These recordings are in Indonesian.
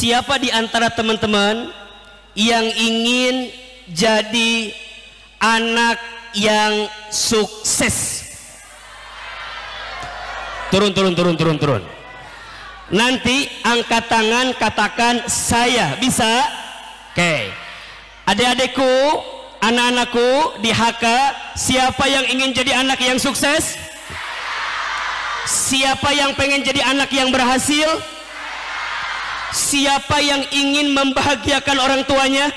siapa di antara teman-teman yang ingin jadi anak yang sukses? Turun. Nanti angkat tangan, katakan saya. Bisa? Oke. Adik-adikku, anak-anakku di HK, siapa yang ingin jadi anak yang sukses? Siapa yang pengen jadi anak yang berhasil? Siapa yang ingin membahagiakan orang tuanya?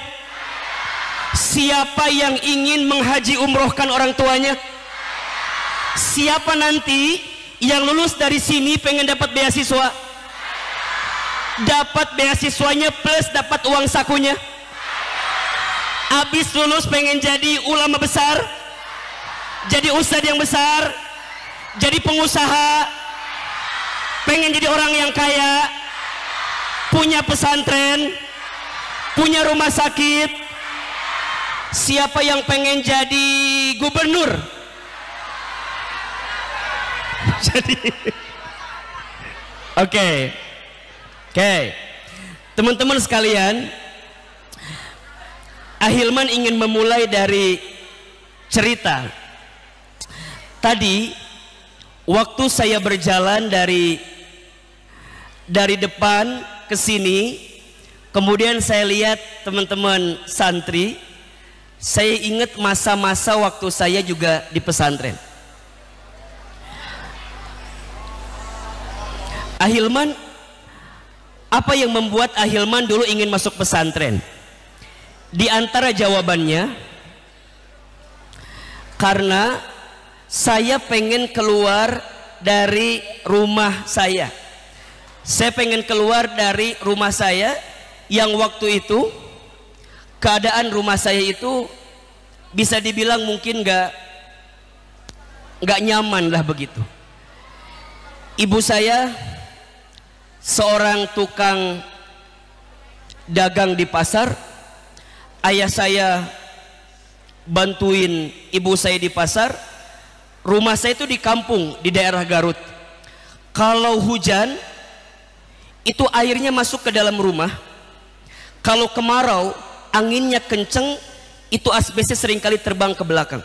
Siapa yang ingin menghaji umrohkan orang tuanya? Siapa nanti yang lulus dari sini pengen dapat beasiswa? Dapat beasiswanya plus dapat uang sakunya? Habis lulus pengen jadi ulama besar? Jadi ustadz yang besar? Jadi pengusaha? Pengen jadi orang yang kaya? Punya pesantren? Punya rumah sakit? Siapa yang pengen jadi gubernur? Jadi Oke. Teman-teman sekalian, Ahilman ingin memulai dari cerita. Tadi waktu saya berjalan dari depan ke sini, kemudian saya lihat teman-teman santri. Saya ingat masa-masa waktu saya juga di pesantren. Ahilman, apa yang membuat Ahilman dulu ingin masuk pesantren? Di antara jawabannya, karena saya pengen keluar dari rumah saya. Saya pengen keluar dari rumah saya yang waktu itu keadaan rumah saya itu bisa dibilang mungkin nggak nyaman lah begitu. Ibu saya seorang tukang dagang di pasar. Ayah saya bantuin ibu saya di pasar. Rumah saya itu di kampung di daerah Garut. Kalau hujan itu airnya masuk ke dalam rumah. Kalau kemarau anginnya kenceng, itu asbesnya seringkali terbang ke belakang.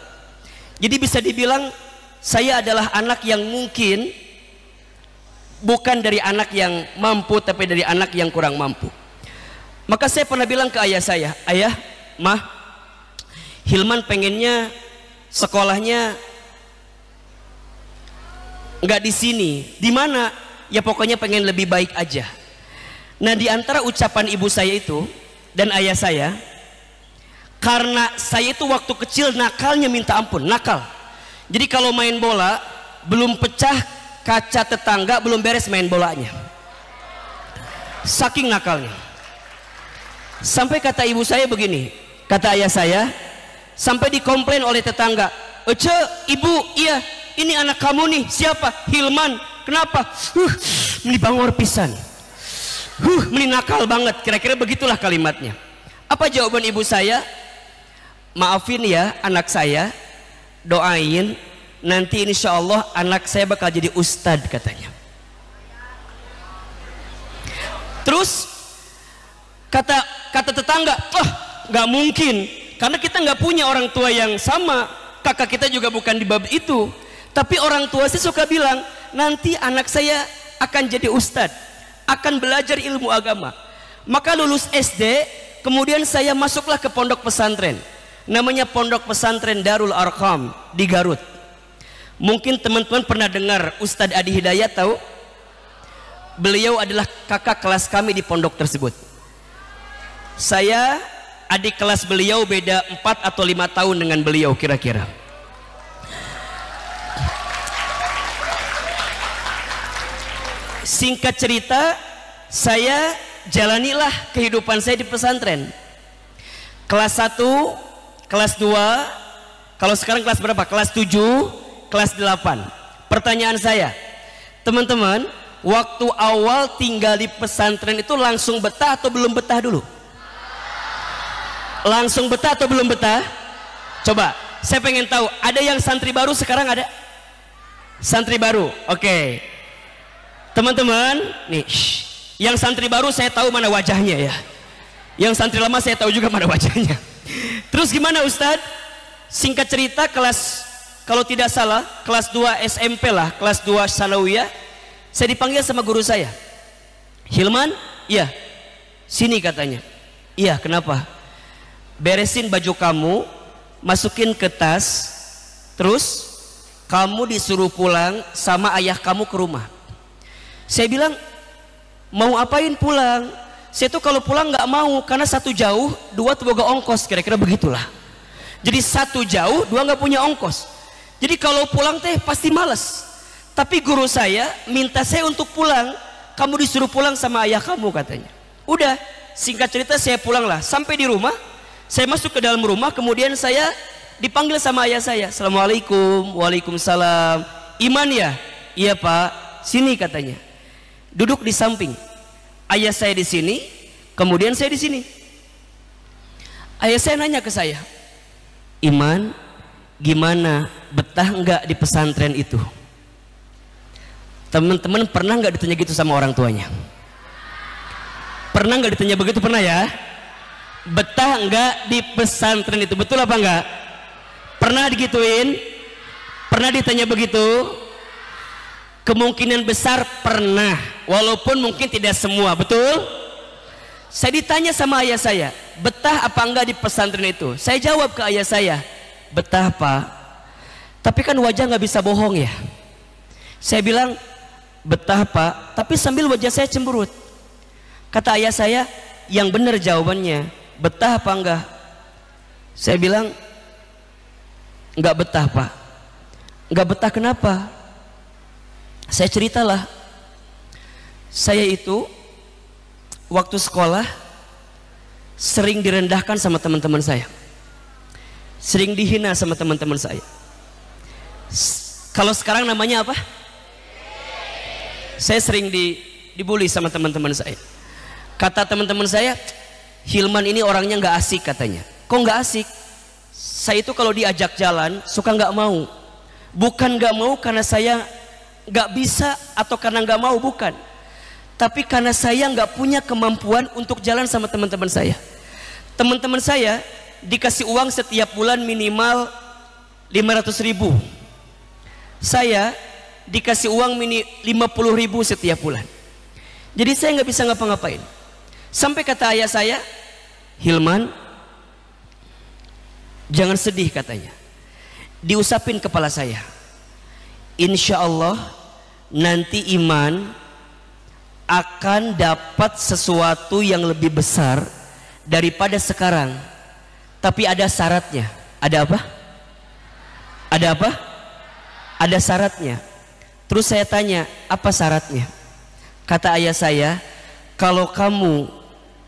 Jadi bisa dibilang saya adalah anak yang mungkin bukan dari anak yang mampu, tapi dari anak yang kurang mampu. Maka saya pernah bilang ke ayah saya, ayah, mah, Hilman pengennya sekolahnya nggak di sini. Di mana? Ya pokoknya pengen lebih baik aja. Nah, di antara ucapan ibu saya itu dan ayah saya, karena saya itu waktu kecil nakalnya minta ampun, nakal. Jadi kalau main bola belum pecah kaca tetangga, belum beres main bolanya, saking nakalnya. Sampai kata ibu saya begini, kata ayah saya, sampai dikomplain oleh tetangga, "Ece, ibu, iya, ini anak kamu nih, siapa? Hilman. Kenapa? Meni bangor pisan, meni nakal banget." Kira-kira begitulah kalimatnya. Apa jawaban ibu saya? "Maafin ya anak saya, doain nanti insya Allah anak saya bakal jadi ustadz," katanya. Terus kata tetangga, "Oh, nggak mungkin, karena kita nggak punya orang tua yang sama, kakak kita juga bukan di bab itu. Tapi orang tua sih suka bilang, nanti anak saya akan jadi ustadz, akan belajar ilmu agama." Maka lulus SD, kemudian saya masuklah ke pondok pesantren, namanya Pondok Pesantren Darul Arqam di Garut. Mungkin teman-teman pernah dengar Ustadz Adi Hidayat, tahu? Beliau adalah kakak kelas kami di pondok tersebut. Saya adik kelas beliau, beda 4 atau 5 tahun dengan beliau kira-kira. Singkat cerita, saya jalanilah kehidupan saya di pesantren. Kelas 1, kelas 2, kalau sekarang kelas berapa? Kelas 7, kelas 8. Pertanyaan saya, teman-teman, waktu awal tinggal di pesantren itu langsung betah atau belum betah dulu? Langsung betah atau belum betah? Coba, saya pengen tahu, ada yang santri baru sekarang ada? Santri baru, oke. Teman-teman, nih, Yang santri baru saya tahu mana wajahnya ya. Yang santri lama saya tahu juga mana wajahnya. Terus gimana Ustadz? Singkat cerita kelas, kalau tidak salah kelas 2 SMP lah, kelas 2 Sanawiyah, saya dipanggil sama guru saya. Hilman, iya, sini katanya. Iya, kenapa? Beresin baju kamu, masukin ke tas, terus kamu disuruh pulang sama ayah kamu ke rumah. Saya bilang, mau apain pulang? Saya tuh kalau pulang nggak mau, karena satu jauh, dua tuh boga ongkos, kira-kira begitulah. Jadi satu jauh, dua nggak punya ongkos. Jadi kalau pulang teh pasti males. Tapi guru saya minta saya untuk pulang. Kamu disuruh pulang sama ayah kamu katanya. Udah, singkat cerita saya pulang lah. Sampai di rumah, saya masuk ke dalam rumah, kemudian saya dipanggil sama ayah saya. Assalamualaikum. Waalaikumsalam. Iman ya? Iya Pak. Sini katanya. Duduk di samping. Ayah saya di sini, kemudian saya di sini. Ayah saya nanya ke saya, Iman, gimana, betah nggak di pesantren itu? Teman-teman pernah nggak ditanya gitu sama orang tuanya? Pernah nggak ditanya begitu? Pernah ya? Betah nggak di pesantren itu? Betul apa enggak? Pernah digituin? Pernah ditanya begitu? Kemungkinan besar pernah, walaupun mungkin tidak semua. Betul? Saya ditanya sama ayah saya, betah apa enggak di pesantren itu? Saya jawab ke ayah saya, betah Pak. Tapi kan wajah nggak bisa bohong ya. Saya bilang, betah Pak, tapi sambil wajah saya cemberut. Kata ayah saya, yang benar jawabannya, betah apa enggak? Saya bilang, enggak betah Pak. Enggak betah kenapa? Saya ceritalah, saya itu waktu sekolah sering direndahkan sama teman-teman saya, sering dihina sama teman-teman saya. Kalau sekarang namanya apa? Saya sering dibully sama teman-teman saya. Kata teman-teman saya, Hilman ini orangnya nggak asik katanya. Kok nggak asik? Saya itu kalau diajak jalan suka nggak mau. Bukan nggak mau karena saya nggak bisa atau karena nggak mau, bukan, tapi karena saya nggak punya kemampuan untuk jalan sama teman-teman saya. Teman-teman saya dikasih uang setiap bulan minimal 500.000, saya dikasih uang 50.000 setiap bulan. Jadi saya nggak bisa ngapa-ngapain. Sampai kata ayah saya, Hilman, jangan sedih katanya. Diusapin kepala saya, insya Allah nanti Iman akan dapat sesuatu yang lebih besar daripada sekarang. Tapi ada syaratnya. Ada apa? Ada apa? Ada syaratnya. Terus saya tanya, apa syaratnya? Kata ayah saya, kalau kamu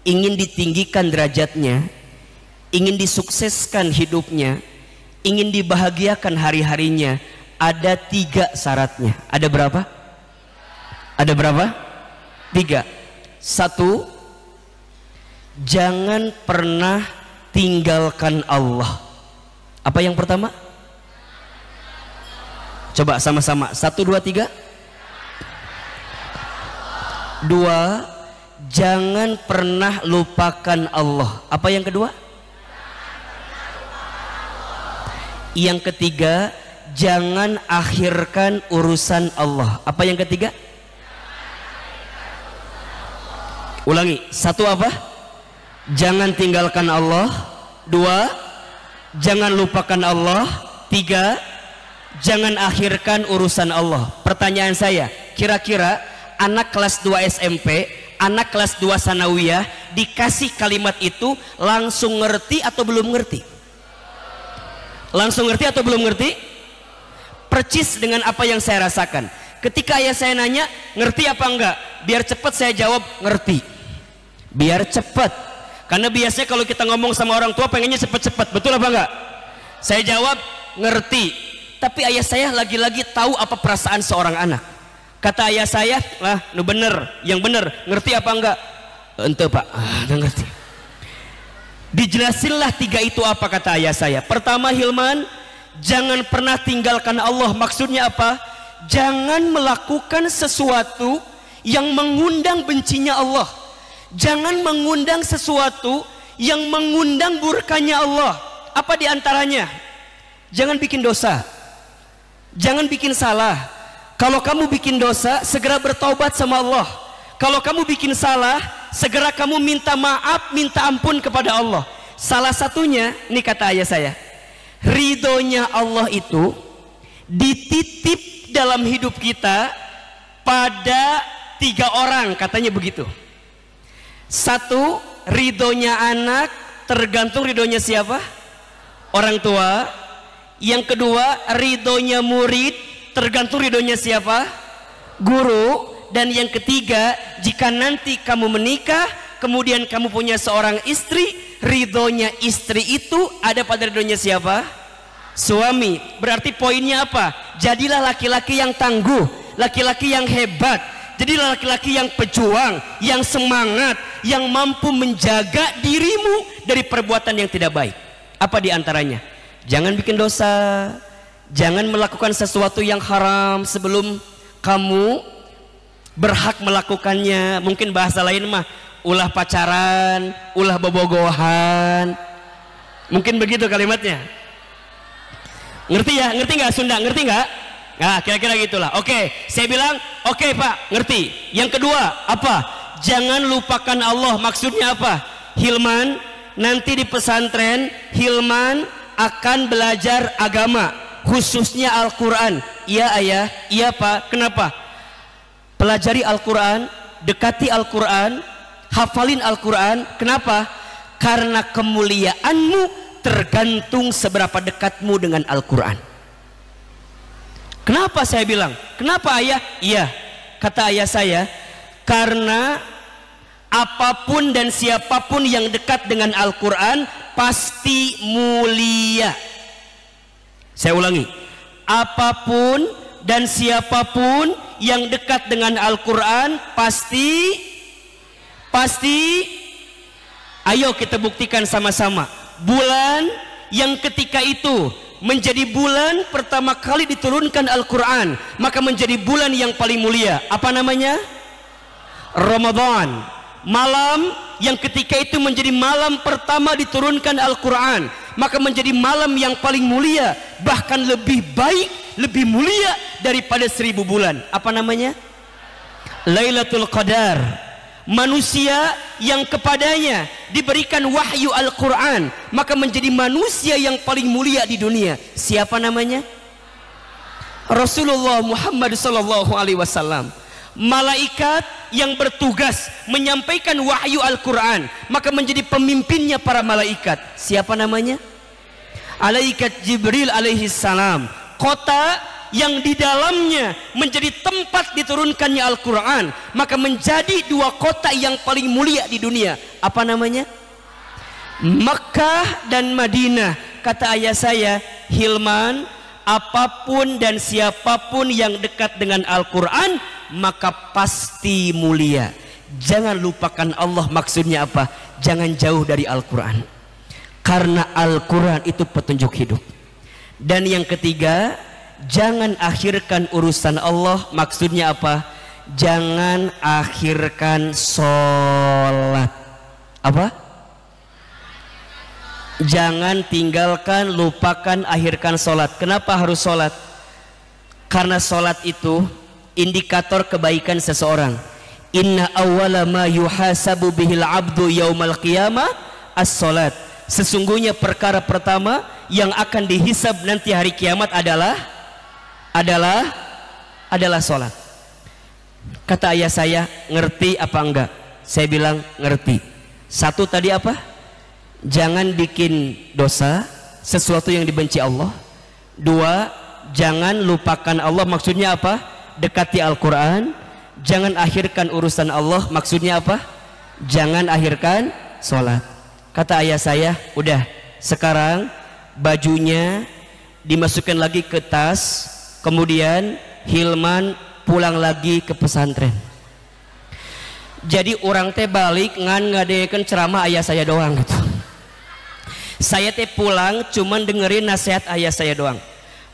ingin ditinggikan derajatnya, ingin disukseskan hidupnya, ingin dibahagiakan hari-harinya, ada 3 syaratnya. Ada berapa? Ada berapa? 3. 1, jangan pernah tinggalkan Allah. Apa yang pertama? Coba sama-sama. 1, 2, 3. 2, jangan pernah lupakan Allah. Apa yang kedua? Yang ketiga, jangan akhirkan urusan Allah. Apa yang ketiga? Ulangi. 1 apa? Jangan tinggalkan Allah. 2, jangan lupakan Allah. 3, jangan akhirkan urusan Allah. Pertanyaan saya, kira-kira anak kelas 2 SMP, anak kelas 2 Sanawiyah dikasih kalimat itu langsung ngerti atau belum ngerti? Langsung ngerti atau belum ngerti? Percis dengan apa yang saya rasakan. Ketika ayah saya nanya, ngerti apa enggak? Biar cepat saya jawab, ngerti. Biar cepat. Karena biasanya kalau kita ngomong sama orang tua pengennya cepat-cepat. Betul apa enggak? Saya jawab, ngerti. Tapi ayah saya lagi-lagi tahu apa perasaan seorang anak. Kata ayah saya, lah, nu bener, yang bener, ngerti apa enggak? Ente Pak, enggak ngerti. Dijelasinlah 3 itu apa, kata ayah saya. Pertama, Hilman, jangan pernah tinggalkan Allah. Maksudnya apa? Jangan melakukan sesuatu yang mengundang bencinya Allah. Jangan mengundang sesuatu yang mengundang murkanya Allah. Apa diantaranya? Jangan bikin dosa, jangan bikin salah. Kalau kamu bikin dosa, segera bertaubat sama Allah. Kalau kamu bikin salah, segera kamu minta maaf, minta ampun kepada Allah. Salah satunya, ini kata ayah saya, ridhonya Allah itu dititip dalam hidup kita pada 3 orang, katanya begitu. 1, ridhonya anak tergantung ridhonya siapa? Orang tua. Yang kedua, ridhonya murid tergantung ridhonya siapa? Guru. Dan yang ketiga, jika nanti kamu menikah, kemudian kamu punya seorang istri, ridhonya istri itu ada pada ridhonya siapa? Suami. Berarti poinnya apa? Jadilah laki-laki yang tangguh, laki-laki yang hebat. Jadilah laki-laki yang pejuang, yang semangat, yang mampu menjaga dirimu dari perbuatan yang tidak baik. Apa diantaranya? Jangan bikin dosa, jangan melakukan sesuatu yang haram sebelum kamu berhak melakukannya. Mungkin bahasa lain mah ulah pacaran, ulah bobogohan, mungkin begitu kalimatnya. Ngerti ya? Ngerti nggak Sunda? Ngerti nggak? Nah, kira-kira gitulah. Oke, saya bilang oke Pak, ngerti. Yang kedua apa? Jangan lupakan Allah. Maksudnya apa? Hilman, nanti di pesantren Hilman akan belajar agama, khususnya Al-Quran. Iya ayah, iya Pak. Kenapa? Pelajari Al-Quran, dekati Al-Quran, hafalin Al-Quran. Kenapa? Karena kemuliaanmu tergantung seberapa dekatmu dengan Al-Quran. Kenapa saya bilang? Kenapa ayah? Iya, kata ayah saya, karena apapun dan siapapun yang dekat dengan Al-Quran pasti mulia. Saya ulangi, apapun dan siapapun yang dekat dengan Al-Quran pasti, ayo kita buktikan sama-sama. Bulan yang ketika itu menjadi bulan pertama kali diturunkan Al-Quran, maka menjadi bulan yang paling mulia. Apa namanya? Ramadan. Malam yang ketika itu menjadi malam pertama diturunkan Al-Quran, maka menjadi malam yang paling mulia, bahkan lebih baik, lebih mulia daripada 1000 bulan. Apa namanya? Lailatul Qadar. Manusia yang kepadanya diberikan wahyu Al-Quran, maka menjadi manusia yang paling mulia di dunia. Siapa namanya? Rasulullah Muhammad sallallahu alaihi wasallam. Malaikat yang bertugas menyampaikan wahyu Al-Quran, maka menjadi pemimpinnya para malaikat. Siapa namanya? Malaikat Jibril alaihi salam. Kota yang di dalamnya menjadi tempat diturunkannya Al-Quran, maka menjadi 2 kota yang paling mulia di dunia. Apa namanya? Makkah dan Madinah. Kata ayah saya, Hilman, apapun dan siapapun yang dekat dengan Al-Quran maka pasti mulia. Jangan lupakan Allah. Maksudnya apa? Jangan jauh dari Al-Quran, karena Al-Quran itu petunjuk hidup. Dan yang ketiga, jangan akhirkan urusan Allah. Maksudnya apa? Jangan akhirkan sholat. Apa? Jangan tinggalkan, lupakan, akhirkan sholat. Kenapa harus sholat? Karena sholat itu indikator kebaikan seseorang. Inna awwala ma yuhasabu bihil abdu yaumal qiyamah as-sholat. Sesungguhnya perkara pertama yang akan dihisab nanti hari kiamat adalah sholat. Kata ayah saya, ngerti apa enggak? Saya bilang ngerti. 1 tadi apa? Jangan bikin dosa, sesuatu yang dibenci Allah. 2, jangan lupakan Allah. Maksudnya apa? Dekati Al-Quran. Jangan akhirkan urusan Allah. Maksudnya apa? Jangan akhirkan sholat. Kata ayah saya, udah, sekarang bajunya dimasukkan lagi ke tas, kemudian Hilman pulang lagi ke pesantren. Jadi orang teh balik ngan ngadekeun ceramah ayah saya doang gitu. Saya teh pulang cuman dengerin nasihat ayah saya doang.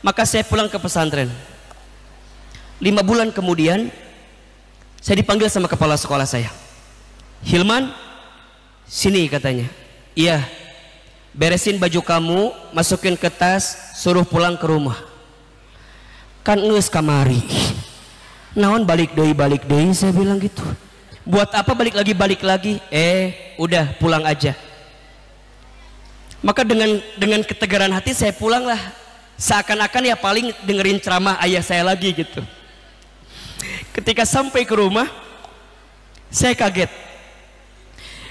Maka saya pulang ke pesantren. 5 bulan kemudian Saya dipanggil sama kepala sekolah saya. Hilman, sini katanya. Iya, beresin baju kamu, masukin ke tas, suruh pulang ke rumah. Kan nges kamari. Naon balik doi, saya bilang gitu. Buat apa balik lagi? Udah pulang aja. Maka dengan ketegaran hati saya pulanglah. Seakan-akan ya paling dengerin ceramah ayah saya lagi gitu. Ketika sampai ke rumah, saya kaget.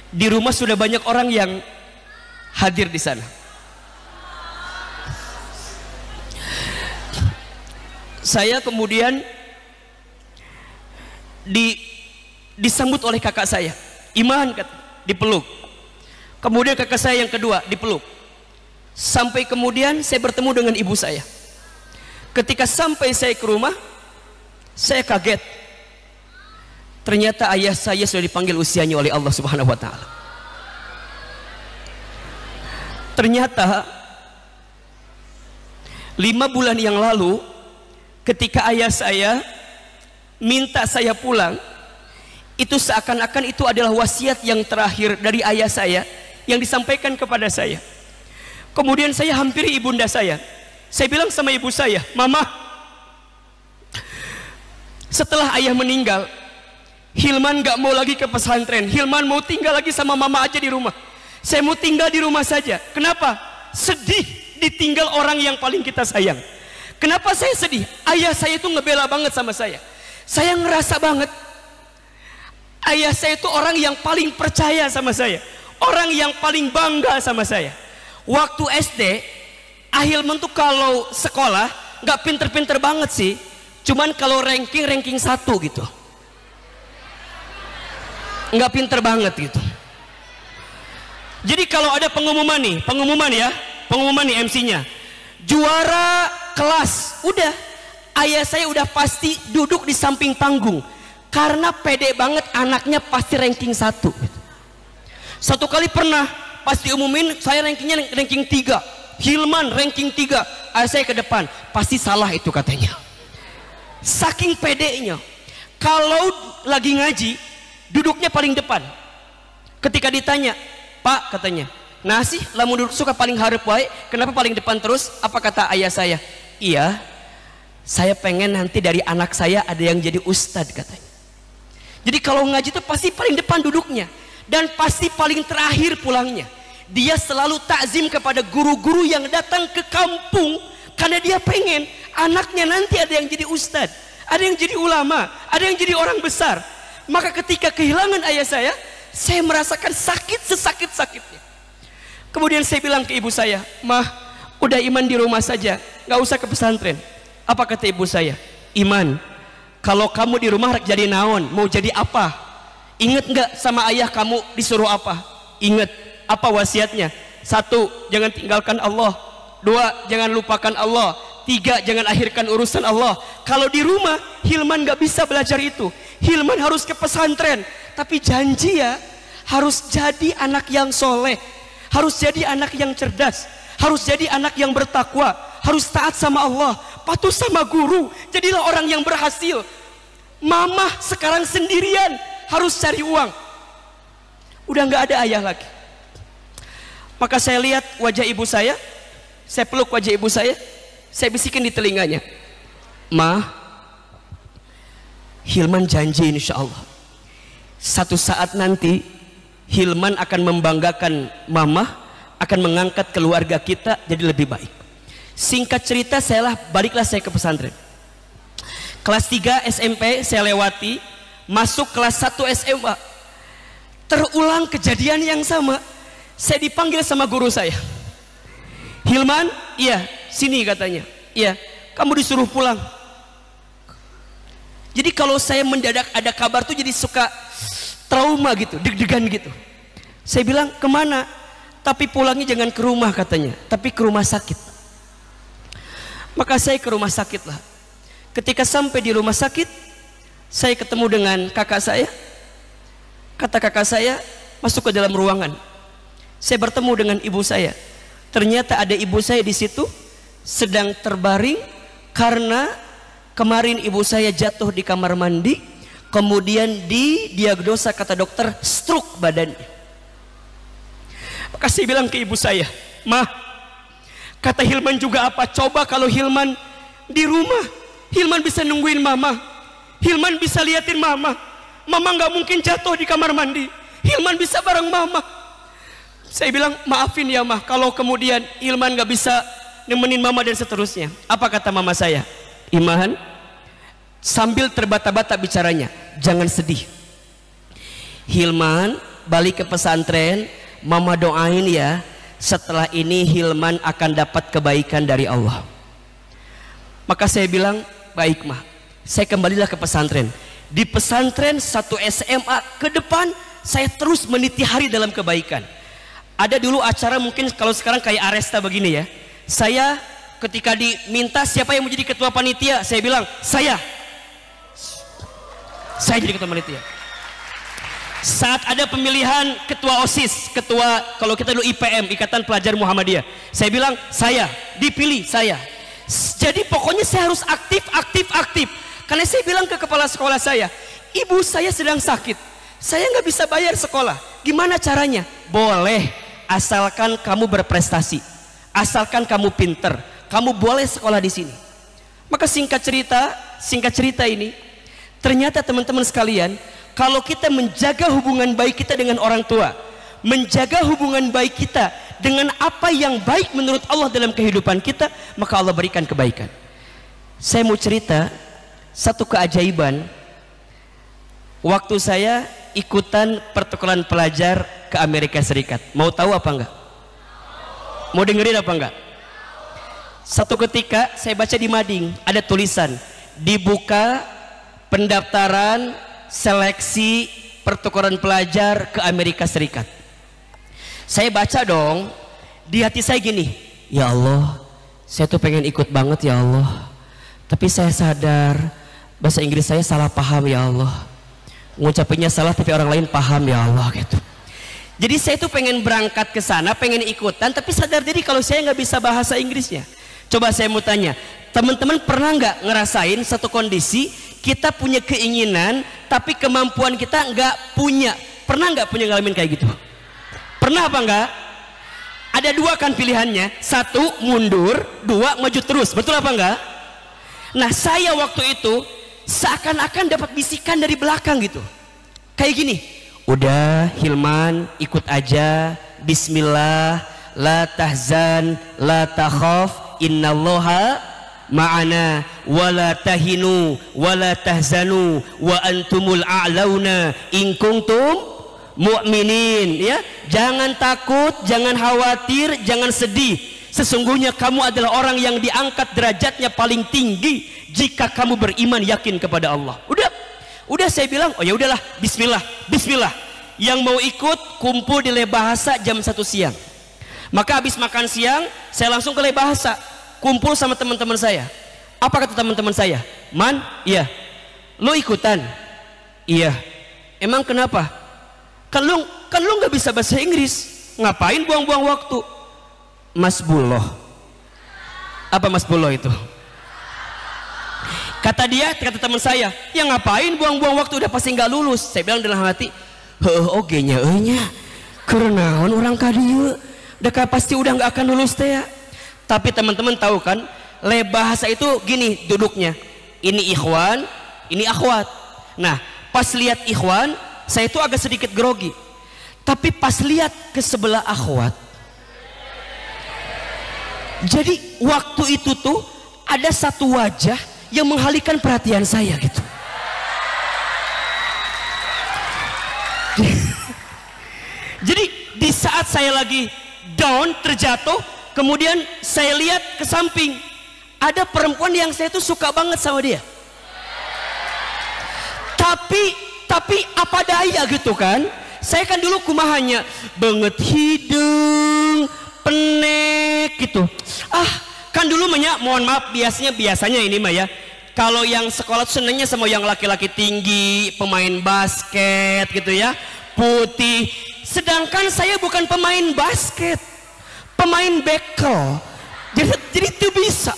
Di rumah sudah banyak orang yang hadir di sana. Saya kemudian disambut oleh kakak saya, Iman, dipeluk. Kemudian kakak saya yang kedua dipeluk. Sampai kemudian saya bertemu dengan ibu saya. Ketika sampai saya ke rumah, saya kaget. Ternyata ayah saya sudah dipanggil usianya oleh Allah Subhanahu wa taala. Ternyata 5 bulan yang lalu, ketika ayah saya minta saya pulang, itu seakan-akan itu adalah wasiat yang terakhir dari ayah saya yang disampaikan kepada saya. Kemudian saya hampiri ibunda saya. Saya bilang sama ibu saya, Mama, setelah ayah meninggal, Hilman gak mau lagi ke pesantren. Hilman mau tinggal lagi sama mama aja di rumah. Saya mau tinggal di rumah saja. Kenapa? Sedih ditinggal orang yang paling kita sayang. Kenapa saya sedih? Ayah saya itu ngebela banget sama saya. Saya ngerasa banget ayah saya itu orang yang paling percaya sama saya, orang yang paling bangga sama saya. Waktu SD, Hilman tuh kalau sekolah nggak pinter-pinter banget sih, cuman kalau ranking 1 gitu, nggak pinter banget gitu. Jadi kalau ada pengumuman nih MC-nya, juara kelas, udah ayah saya udah pasti duduk di samping panggung karena pede banget anaknya pasti ranking 1. Satu kali pernah pas diumumin saya rankingnya ranking 3, Hilman ranking 3, ayah saya ke depan, pasti salah itu katanya. Saking pedenya, kalau lagi ngaji duduknya paling depan. Ketika ditanya, Pak katanya, nah sih lamun duduk suka paling hareup wae, kenapa paling depan terus? Apa kata ayah saya? Iya, saya pengen nanti dari anak saya ada yang jadi ustadz katanya. Jadi kalau ngaji itu pasti paling depan duduknya dan pasti paling terakhir pulangnya. Dia selalu takzim kepada guru-guru yang datang ke kampung karena dia pengen anaknya nanti ada yang jadi ustadz, ada yang jadi ulama, ada yang jadi orang besar. Maka ketika kehilangan ayah saya merasakan sakit sesakit-sakitnya. Kemudian saya bilang ke ibu saya, Mah, udah Iman di rumah saja, nggak usah ke pesantren. Apa kata ibu saya? Iman, kalau kamu di rumah jadi naon, mau jadi apa? Ingat nggak sama ayah kamu disuruh apa? Ingat, apa wasiatnya? 1, jangan tinggalkan Allah. 2, jangan lupakan Allah. 3, jangan akhirkan urusan Allah. Kalau di rumah Hilman nggak bisa belajar itu. Hilman harus ke pesantren. Tapi janji ya, harus jadi anak yang soleh, harus jadi anak yang cerdas, harus jadi anak yang bertakwa, harus taat sama Allah, patuh sama guru, jadilah orang yang berhasil. Mama sekarang sendirian harus cari uang, udah nggak ada ayah lagi. Maka saya lihat wajah ibu saya peluk wajah ibu saya bisikin di telinganya, Ma, Hilman janji insya Allah satu saat nanti Hilman akan membanggakan Mama, akan mengangkat keluarga kita jadi lebih baik. Singkat cerita, baliklah saya ke pesantren. Kelas 3 SMP saya lewati, masuk kelas 1 SMA, terulang kejadian yang sama. Saya dipanggil sama guru saya, Hilman, iya sini katanya, iya kamu disuruh pulang. Jadi kalau saya mendadak ada kabar tuh jadi suka trauma gitu, deg-degan gitu. Saya bilang, kemana? Tapi pulangnya jangan ke rumah katanya, tapi ke rumah sakit. Maka saya ke rumah sakit lah. Ketika sampai di rumah sakit, saya ketemu dengan kakak saya. Kata kakak saya, masuk ke dalam ruangan. Saya bertemu dengan ibu saya. Ternyata ada ibu saya di situ sedang terbaring karena kemarin ibu saya jatuh di kamar mandi, kemudian didiagnosa kata dokter stroke badannya. Maka saya bilang ke ibu saya, "Mah, kata Hilman juga apa? Coba kalau Hilman di rumah, Hilman bisa nungguin mama, Hilman bisa liatin mama, mama nggak mungkin jatuh di kamar mandi, Hilman bisa bareng mama." Saya bilang, "Maafin ya mah, kalau kemudian Hilman nggak bisa nemenin mama dan seterusnya." Apa kata mama saya? "Iman," sambil terbata-bata bicaranya, "jangan sedih. Hilman balik ke pesantren, mama doain ya, setelah ini Hilman akan dapat kebaikan dari Allah." Maka saya bilang, "Baik mah." Saya kembalilah ke pesantren. Di pesantren 1 SMA ke depan, saya terus meniti hari dalam kebaikan. Ada dulu acara mungkin kalau sekarang kayak Aresta begini ya. Saya ketika diminta siapa yang mau jadi ketua panitia, saya bilang, saya jadi ketua panitia. Saat ada pemilihan ketua OSIS, ketua kalau kita dulu IPM, Ikatan Pelajar Muhammadiyah, saya bilang saya, dipilih saya. Jadi pokoknya saya harus aktif. Karena saya bilang ke kepala sekolah saya, "Ibu saya sedang sakit, saya nggak bisa bayar sekolah. Gimana caranya?" "Boleh, asalkan kamu berprestasi, asalkan kamu pinter, kamu boleh sekolah di sini." Maka singkat cerita ini, ternyata teman-teman sekalian, kalau kita menjaga hubungan baik kita dengan orang tua, menjaga hubungan baik kita dengan apa yang baik menurut Allah dalam kehidupan kita, maka Allah berikan kebaikan. Saya mau cerita satu keajaiban. Waktu saya ikutan pertukaran pelajar ke Amerika Serikat, mau tahu apa enggak? Mau dengerin apa enggak? Satu ketika saya baca di mading ada tulisan, "Dibuka pendaftaran seleksi pertukaran pelajar ke Amerika Serikat." Saya baca dong, di hati saya gini, "Ya Allah, saya tuh pengen ikut banget ya Allah, tapi saya sadar bahasa Inggris saya salah paham ya Allah, ngucapinnya salah tapi orang lain paham ya Allah," gitu. Jadi saya tuh pengen berangkat ke sana, pengen ikutan, tapi sadar diri kalau saya nggak bisa bahasa Inggrisnya. Coba saya mau tanya, teman-teman pernah nggak ngerasain satu kondisi kita punya keinginan, tapi kemampuan kita nggak punya? Pernah nggak punya ngalamin kayak gitu? Pernah apa enggak? Ada dua kan pilihannya, satu mundur, dua maju terus, betul apa enggak? Nah saya waktu itu seakan-akan dapat bisikan dari belakang gitu, kayak gini, "Udah Hilman, ikut aja, bismillah, la tahzan, la takhaf, innallaha ma'ana, wala tahinu, wala tahzanu, wa antumul a'launa, in kuntum mu'minin." Ya, jangan takut, jangan khawatir, jangan sedih. Sesungguhnya kamu adalah orang yang diangkat derajatnya paling tinggi jika kamu beriman yakin kepada Allah. Udah saya bilang, "Oh ya udahlah, bismillah. Yang mau ikut kumpul di Lebahasa jam 1 siang. Maka habis makan siang, saya langsung ke Lebahasa, kumpul sama teman-teman saya. Apa kata teman-teman saya? "Man, iya. Lo ikutan?" "Iya." "Emang kenapa?" Kan lu nggak bisa bahasa Inggris, ngapain buang-buang waktu?" "Masbullah." Apa masbullah itu? Kata teman saya, "Ya ngapain buang-buang waktu, udah pasti nggak lulus." Saya bilang dalam hati, "Oke nya karena orang kadieu udah pasti udah nggak akan lulus teh ya." Tapi teman-teman tahu kan, Lebahasa itu gini duduknya, ini ikhwan, ini akhwat. Nah pas lihat ikhwan, saya itu agak sedikit grogi, tapi pas lihat ke sebelah akhwat, jadi waktu itu tuh ada satu wajah yang mengalihkan perhatian saya gitu. Jadi di saat saya lagi down, terjatuh, kemudian saya lihat ke samping, ada perempuan yang saya tuh suka banget sama dia. Tapi apa daya gitu kan, saya kan dulu kumahanya banget hidung penek gitu. Kan dulu mohon maaf, biasanya ini mah ya, kalau yang sekolah tuh senengnya sama yang laki-laki tinggi, pemain basket gitu ya, putih. Sedangkan saya bukan pemain basket, pemain bekel. Jadi itu bisa.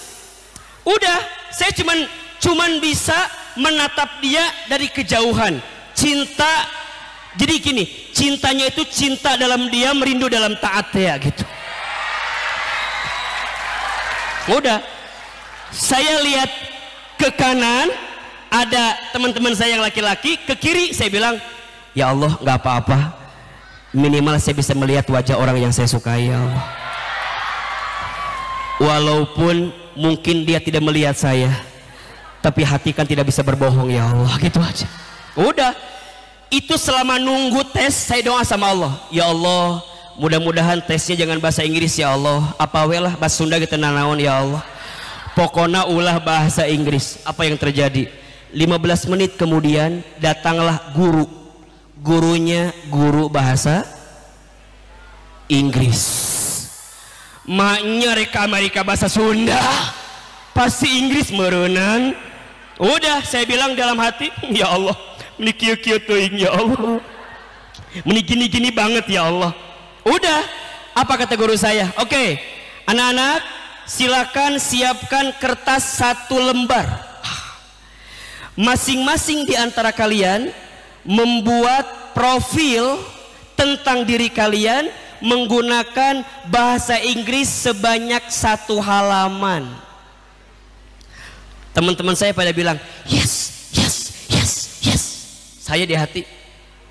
Udah, saya cuman bisa menatap dia dari kejauhan. Cinta, jadi gini, cintanya itu cinta dalam diam, merindu dalam taat ya gitu. Udah, saya lihat ke kanan, ada teman-teman saya yang laki-laki, ke kiri saya bilang, ya Allah nggak apa-apa, minimal saya bisa melihat wajah orang yang saya sukai ya Allah. Walaupun mungkin dia tidak melihat saya, tapi hati kan tidak bisa berbohong ya Allah, gitu aja. Udah, itu selama nunggu tes saya doa sama Allah, ya Allah mudah-mudahan tesnya jangan bahasa Inggris ya Allah, apa welah bahasa Sunda gitu nanaon ya Allah, pokoknya ulah bahasa Inggris. Apa yang terjadi? 15 menit kemudian datanglah gurunya guru bahasa Inggris. Maknya reka bahasa Sunda, pasti Inggris merenang. Udah, saya bilang dalam hati, ya Allah ini kieu-kieu teuing ya Allah, ini gini-gini banget ya Allah. Udah, apa kata guru saya? Oke, anak-anak silakan siapkan kertas 1 lembar. Masing-masing di antara kalian membuat profil tentang diri kalian menggunakan bahasa Inggris sebanyak 1 halaman. Teman-teman saya pada bilang yes, yes, yes, yes. Saya di hati,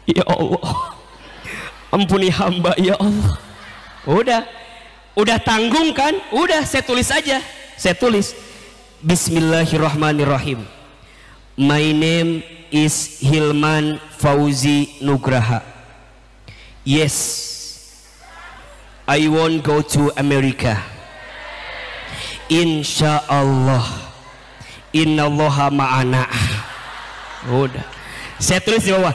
ya Allah ampuni hamba ya Allah. Udah tanggung kan, udah saya tulis aja. Saya tulis Bismillahirrahmanirrahim, my name is Hilman Fauzi Nugraha. Yes, I won't go to America. Insyaallah, innallaha ma'ana. Udah, saya tulis di bawah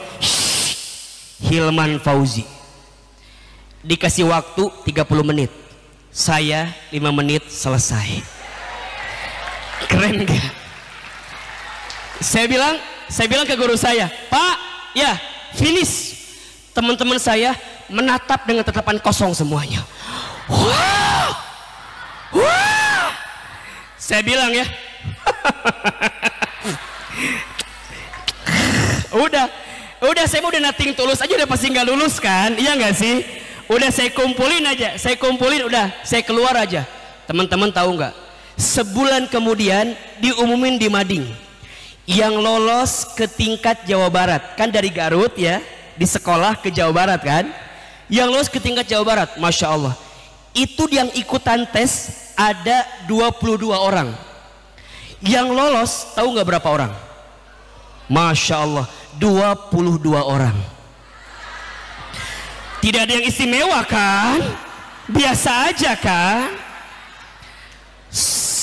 Hilman Fauzi. Dikasih waktu 30 menit, saya 5 menit selesai. Keren gak? Saya bilang ke guru saya, Pak, ya finish. Teman-teman saya menatap dengan tatapan kosong semuanya. Wow, wow. Saya bilang ya, udah saya udah nothing tulus aja, udah pasti nggak lulus kan, iya nggak sih? Udah saya kumpulin aja, udah saya keluar aja. Teman-teman tahu nggak? Sebulan kemudian diumumin di Mading, yang lolos ke tingkat Jawa Barat, kan dari Garut ya, di sekolah ke Jawa Barat kan, yang lolos ke tingkat Jawa Barat, Masya Allah, itu yang ikutan tes ada 22 orang. Yang lolos tahu nggak berapa orang? Masya Allah, 22 orang. Tidak ada yang istimewa kan? Biasa aja kan?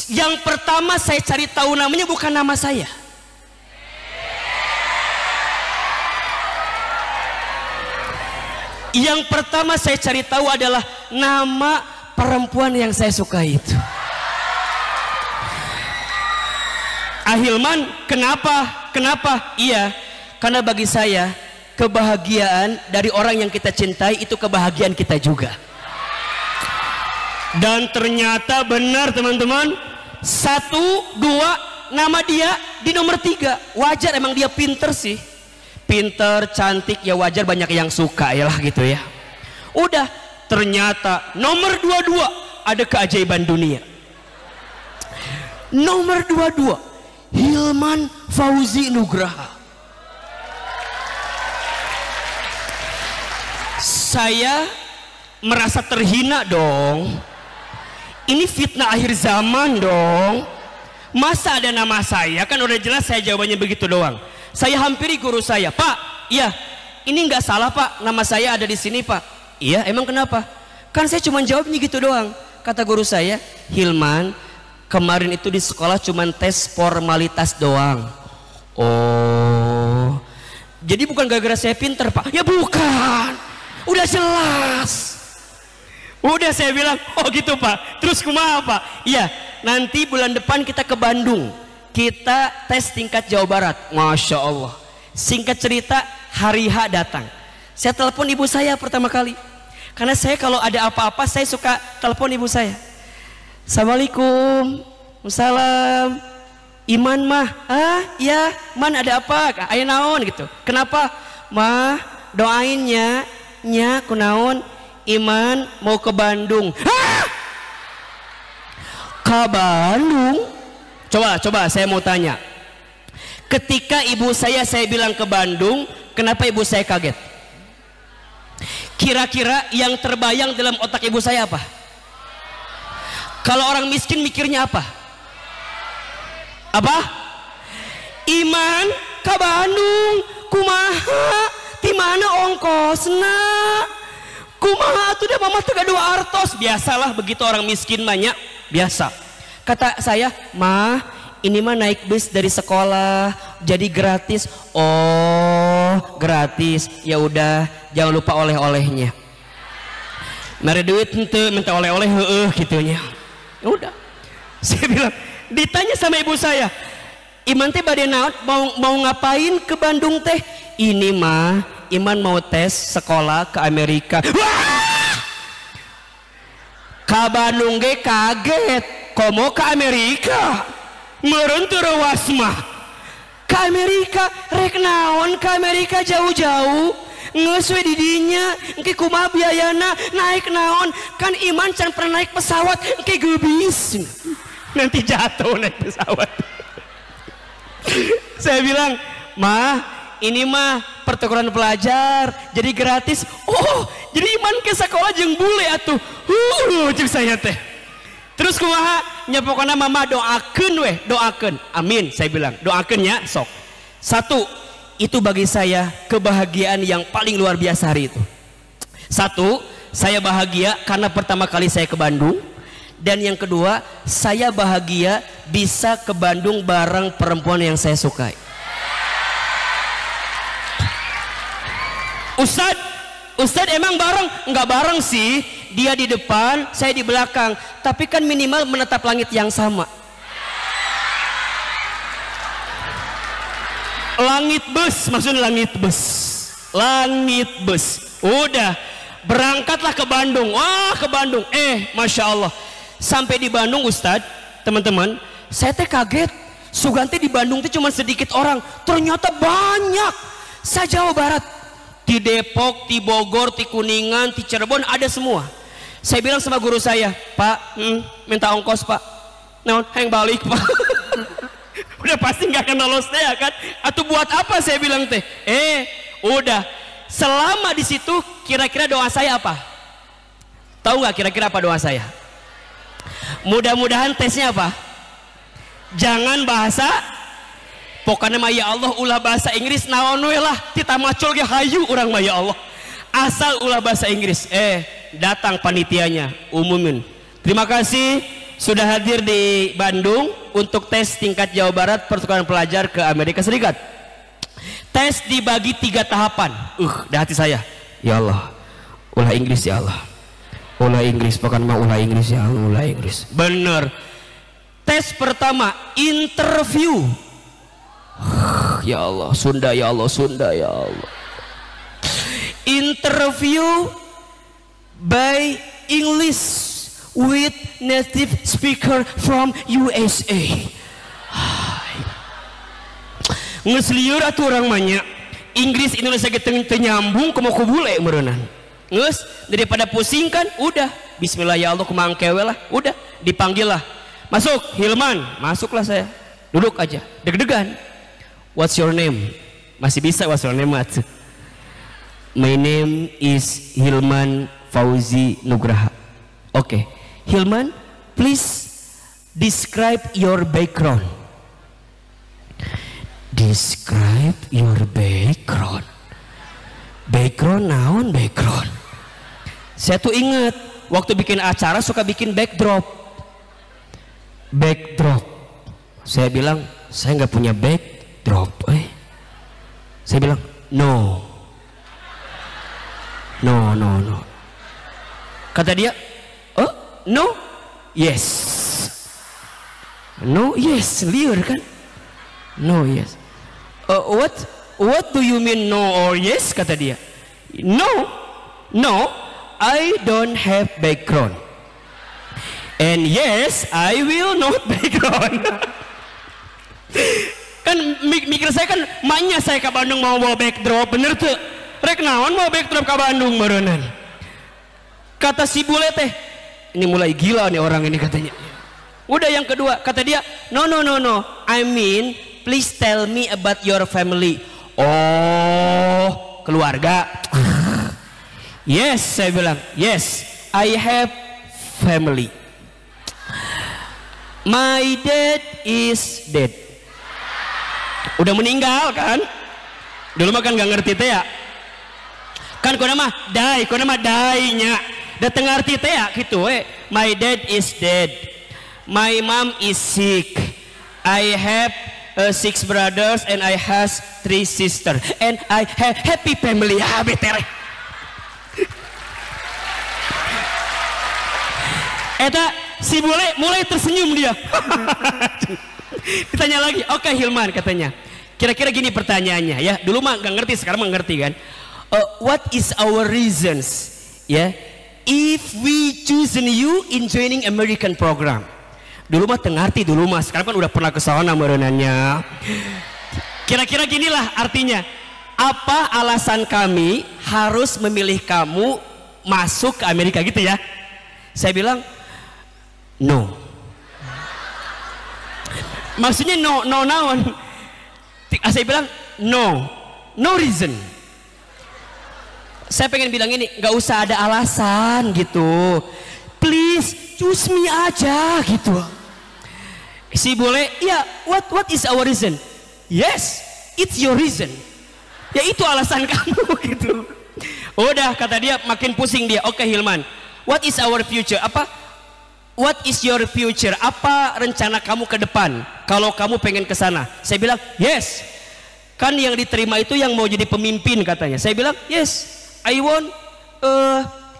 Yang pertama saya cari tahu namanya bukan nama saya. Yang pertama saya cari tahu adalah nama perempuan yang saya suka itu. Ahilman, kenapa? Iya, karena bagi saya kebahagiaan dari orang yang kita cintai itu kebahagiaan kita juga. Dan ternyata benar teman-teman, 1, 2 nama dia di nomor 3. Wajar, emang dia pinter sih, pinter, cantik, ya wajar banyak yang suka ya lah gitu ya. Udah, ternyata nomor 22 ada keajaiban dunia. Nomor 22 Hilman Fauzi Nugraha. Saya merasa terhina dong. Ini fitnah akhir zaman dong. Masa ada nama saya? Kan udah jelas saya jawabannya begitu doang. Saya hampiri guru saya, Pak, iya, ini nggak salah Pak, nama saya ada di sini Pak. Iya, emang kenapa? Kan saya cuma jawabnya gitu doang. Kata guru saya, Hilman, kemarin itu di sekolah cuma tes formalitas doang. Oh, jadi bukan gara-gara saya pinter Pak? Ya bukan, udah jelas. Udah saya bilang, oh gitu Pak, terus kumaha Pak? Iya, nanti bulan depan kita ke Bandung, kita tes tingkat Jawa Barat. Masya Allah. Singkat cerita, hari H datang, saya telepon ibu saya pertama kali, karena saya kalau ada apa-apa saya suka telepon ibu saya. Assalamualaikum. Waalaikumsalam. Iman mah, ya, man ada apa? Aya naon gitu. Kenapa? Mah doainnya, nya kunaon? Iman mau ke Bandung. Ke Bandung? Coba saya mau tanya. Ketika ibu saya bilang ke Bandung, kenapa ibu saya kaget? Kira-kira yang terbayang dalam otak ibu saya apa? Kalau orang miskin mikirnya apa? Apa? Iman ke Bandung, kumaha? Di mana ongkosna? Kumaha tuh dia mama tega 2 artos. Biasalah begitu orang miskin banyak, biasa. Kata saya, mah ini mah naik bus dari sekolah jadi gratis. Oh, gratis. Ya udah, jangan lupa oleh-olehnya. Mere duit henteu, minta oleh-oleh heueuh gitunya. Ya udah. Saya bilang, ditanya sama ibu saya, Iman teh bade naon, mau ngapain ke Bandung teh? Ini mah Iman mau tes sekolah ke Amerika. Wah! Ka Bandung ge kaget, komo ke Amerika. Meureun teu rewas mah. Ka Amerika rek naon ka Amerika jauh-jauh. Geus we di dinya, engke kumaha biayana, naik naon? Kan Iman can pernah naik pesawat, engke geubis. Nanti jatuh naik pesawat. Saya bilang, mah ini mah pertukaran pelajar jadi gratis. Oh, jadi Iman ke sekolah jeung bule atuh. Cik saya teh. Terus kumaha? Nya pokona mama doakeun weh, doakeun. Amin, saya bilang. Doakeun nya sok. 1, itu bagi saya kebahagiaan yang paling luar biasa hari itu. 1, saya bahagia karena pertama kali saya ke Bandung. Dan yang kedua, saya bahagia bisa ke Bandung bareng perempuan yang saya sukai. Ustadz emang bareng? Enggak bareng sih. Dia di depan, saya di belakang. Tapi kan minimal menatap langit yang sama. Langit bus, maksudnya langit bus. Langit bus. Udah, berangkatlah ke Bandung. Wah, ke Bandung. Masya Allah. Sampai di Bandung Ustadz, teman-teman, saya teh kaget. Suganti di Bandung teh cuma sedikit orang, ternyata banyak. Jawa Barat, di Depok, di Bogor, di Kuningan, di Cirebon ada semua. Saya bilang sama guru saya, Pak, minta ongkos Pak. Nah, yang balik Pak. Udah pasti nggak akan lolos teh ya kan? Atau buat apa saya bilang teh? Udah. Selama di situ, kira-kira doa saya apa? Tahu nggak kira-kira apa doa saya? Mudah-mudahan tesnya apa? Jangan bahasa pokoknya mah ya Allah ulah bahasa Inggris naon we lah tita macul ge hayu urang mah ya Allah asal ulah bahasa Inggris. Datang panitianya umumin. Terima kasih sudah hadir di Bandung untuk tes tingkat Jawa Barat pertukaran pelajar ke Amerika Serikat. Tes dibagi 3 tahapan. Di hati saya, ya Allah ulah Inggris ya Allah. Ulah Inggris, bukan mau ulah Inggris ya, ulah Inggris. Bener. Tes pertama, interview. Ya Allah, Sunda ya Allah, Sunda ya Allah. Interview by English with native speaker from USA. Ngesliur atuh orang banyak. Inggris Indonesia kita nyambung ke mau kubule merenang. Nges, daripada pusing kan, udah bismillah ya Allah kumangkewe lah, udah dipanggil lah, masuk Hilman, masuklah saya, duduk aja, deg-degan. What's your name? Masih bisa what's your name? My name is Hilman Fauzi Nugraha. Oke, Hilman, please describe your background. Describe your background. Background naon background? Saya tuh ingat waktu bikin acara suka bikin backdrop. Saya bilang saya nggak punya backdrop. Saya bilang no. Kata dia, oh no, yes. No, yes, liar kan? No, yes. What do you mean no or yes? Kata dia. No, I don't have background. And yes, I will not background. Kan mikir saya kan maknya saya ke Bandung mau bawa backdrop, bener tuh rek naon mau backdrop ke Bandung barunan. Kata si bule teh, ini mulai gila nih orang ini katanya. Udah yang kedua kata dia, no, I mean please tell me about your family. Oh, keluarga. Yes, saya bilang yes, I have family. My dad is dead. Udah meninggal kan? Dulu mah kan gak ngerti teh ya. Kan kau nama die nya. Dateng ngerti teh ya gitu My dad is dead. My mom is sick. I have 6 brothers and I has 3 sisters and I have happy family. Ya betere. Eta si bule mulai tersenyum dia. Ditanya lagi, oke Hilman katanya. Kira-kira gini pertanyaannya ya. Dulu mah nggak ngerti, sekarang mah ngerti kan. What is our reasons? Ya, if we chosen you in joining American program. Dulu mah tengarti dulu mah, sekarang kan udah pernah ke sana merenannya. Kira-kira ginilah artinya. Apa alasan kami harus memilih kamu masuk ke Amerika gitu ya? Saya bilang no. Maksudnya no naon. Saya bilang no reason. Saya pengen bilang ini, nggak usah ada alasan gitu. Please choose me aja gitu. Si boleh, ya what is our reason? Yes, it's your reason. Ya itu alasan kamu gitu. Udah kata dia makin pusing dia. Oke Hilman, what is our future? What is your future? Apa rencana kamu ke depan? Kalau kamu pengen ke sana? Saya bilang, yes. Kan yang diterima itu yang mau jadi pemimpin katanya. Saya bilang, yes. I want,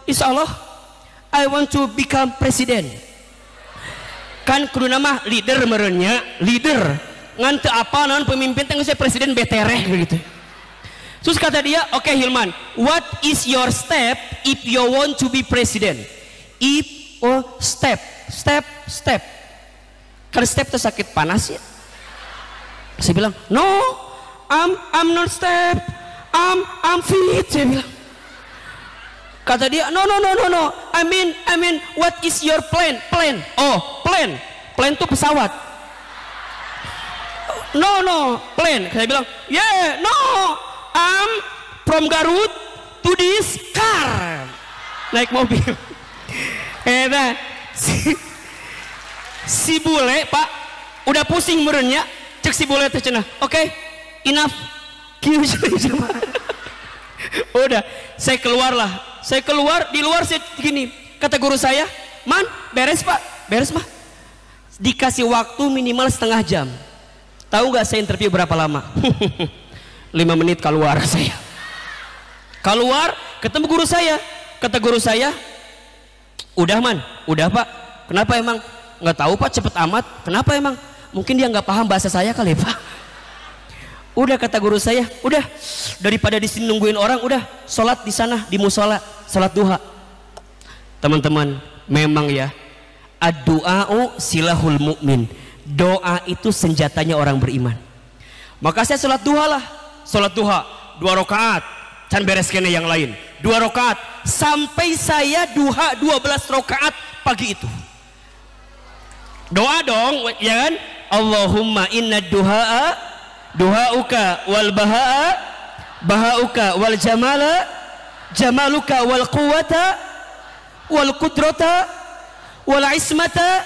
insya Allah, I want to become president. Kan kudu nama leader merenya, leader. Ngan teu apa naon pemimpin teh saya presiden betereh gitu. Terus kata dia, oke Hilman, what is your step if you want to be president? Step. Kan step itu sakit panas ya. Saya bilang, no, I'm not step, I'm fit. Saya bilang. Kata dia, no. I mean, what is your plan? Plan itu pesawat. No, plan. Saya bilang, yeah, no, I'm from Garut to this car. Naik mobil. Si bule pak udah pusing merenya cek si bule teh cenah. Oke, enough. Udah saya keluar di luar saya gini kata guru saya, man beres mah dikasih waktu minimal setengah jam. Tahu nggak saya interview berapa lama? 5 menit keluar saya. Keluar ketemu guru saya, kata guru saya, udah man, udah pak. Kenapa emang? Nggak tahu pak, cepet amat. Kenapa emang? Mungkin dia nggak paham bahasa saya kali pak. Udah kata guru saya, udah daripada di sini nungguin orang, udah sholat di sana di musola, sholat duha. Teman-teman, memang ya, ad-du'a'u silahul mu'min. Doa itu senjatanya orang beriman. Maka saya sholat duha lah, sholat duha 2 rakaat, can beres kene yang lain 2 rakaat sampai saya duha 12 rakaat pagi itu. Doa dong, ya kan? Allahumma inna duha'uka wal baha'uka wal jamaluka wal quwwata wal qudrata wal ismata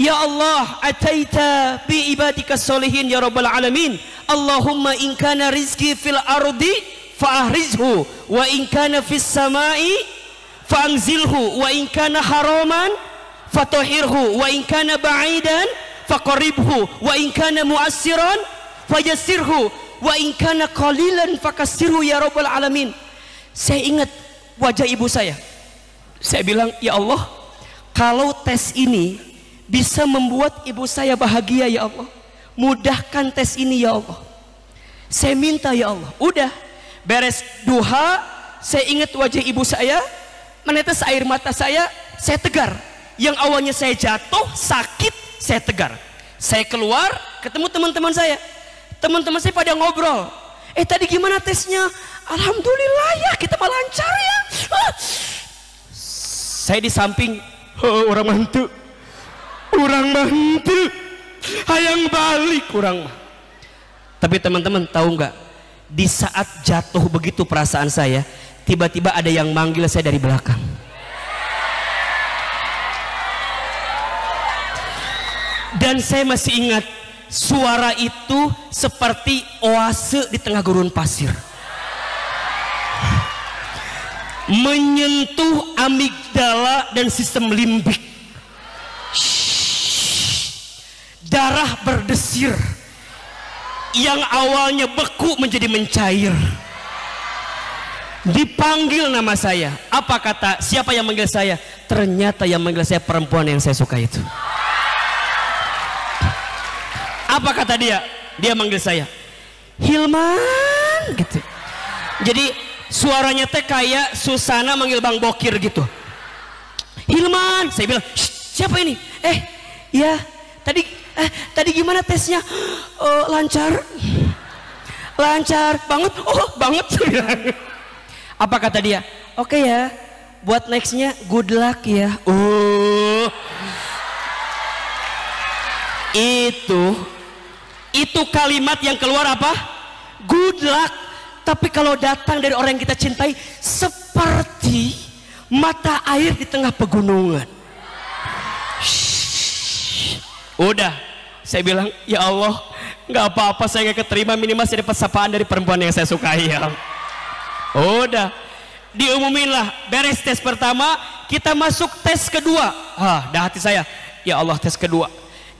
ya Allah ataita bi ibadika solihin ya rabbal alamin. Allahumma in kana rizki fil ardi fa'ahrizhu wa in kana fis samai fa'anzilhu wa in kana haraman fatahhirhu wa in kana ba'idan faqaribhu wa in kana mu'assiran fayassirhu wa in kana qalilan fakassirhu ya rabbal alamin. Saya ingat wajah ibu saya. Saya bilang, ya Allah, kalau tes ini bisa membuat ibu saya bahagia ya Allah, mudahkan tes ini ya Allah. Saya minta ya Allah. Udah beres duha, saya ingat wajah ibu saya, menetes air mata saya tegar. Yang awalnya saya jatuh sakit, saya tegar. Saya keluar ketemu teman-teman saya. Teman-teman saya pada ngobrol. Tadi gimana tesnya? Alhamdulillah ya, kita mah lancar ya. Saya di samping, orang mantu. Hayang balik kurang mah. Tapi teman-teman tahu nggak? Di saat jatuh begitu perasaan saya, tiba-tiba ada yang manggil saya dari belakang. Dan saya masih ingat suara itu seperti oase di tengah gurun pasir, menyentuh amigdala dan sistem limbik. Darah berdesir yang awalnya beku menjadi mencair. Dipanggil nama saya. Apa kata siapa yang manggil saya? Ternyata yang manggil saya perempuan yang saya suka itu. Apa kata dia? Dia manggil saya Hilman gitu. Jadi suaranya teh kayak Susana manggil Bang Bokir gitu. Hilman, saya bilang, siapa ini? Ya, tadi gimana tesnya? Lancar banget. Banget. Apa kata dia? Oke ya, buat nextnya good luck ya. Itu kalimat yang keluar apa? Good luck. Tapi kalau datang dari orang yang kita cintai, seperti mata air di tengah pegunungan. Udah, saya bilang, ya Allah, nggak apa-apa, saya nggak keterima, minimal saya dapat sapaan dari perempuan yang saya sukai ya. Udah, diumumin lah, beres tes pertama, kita masuk tes kedua. Dah hati saya, ya Allah, tes kedua,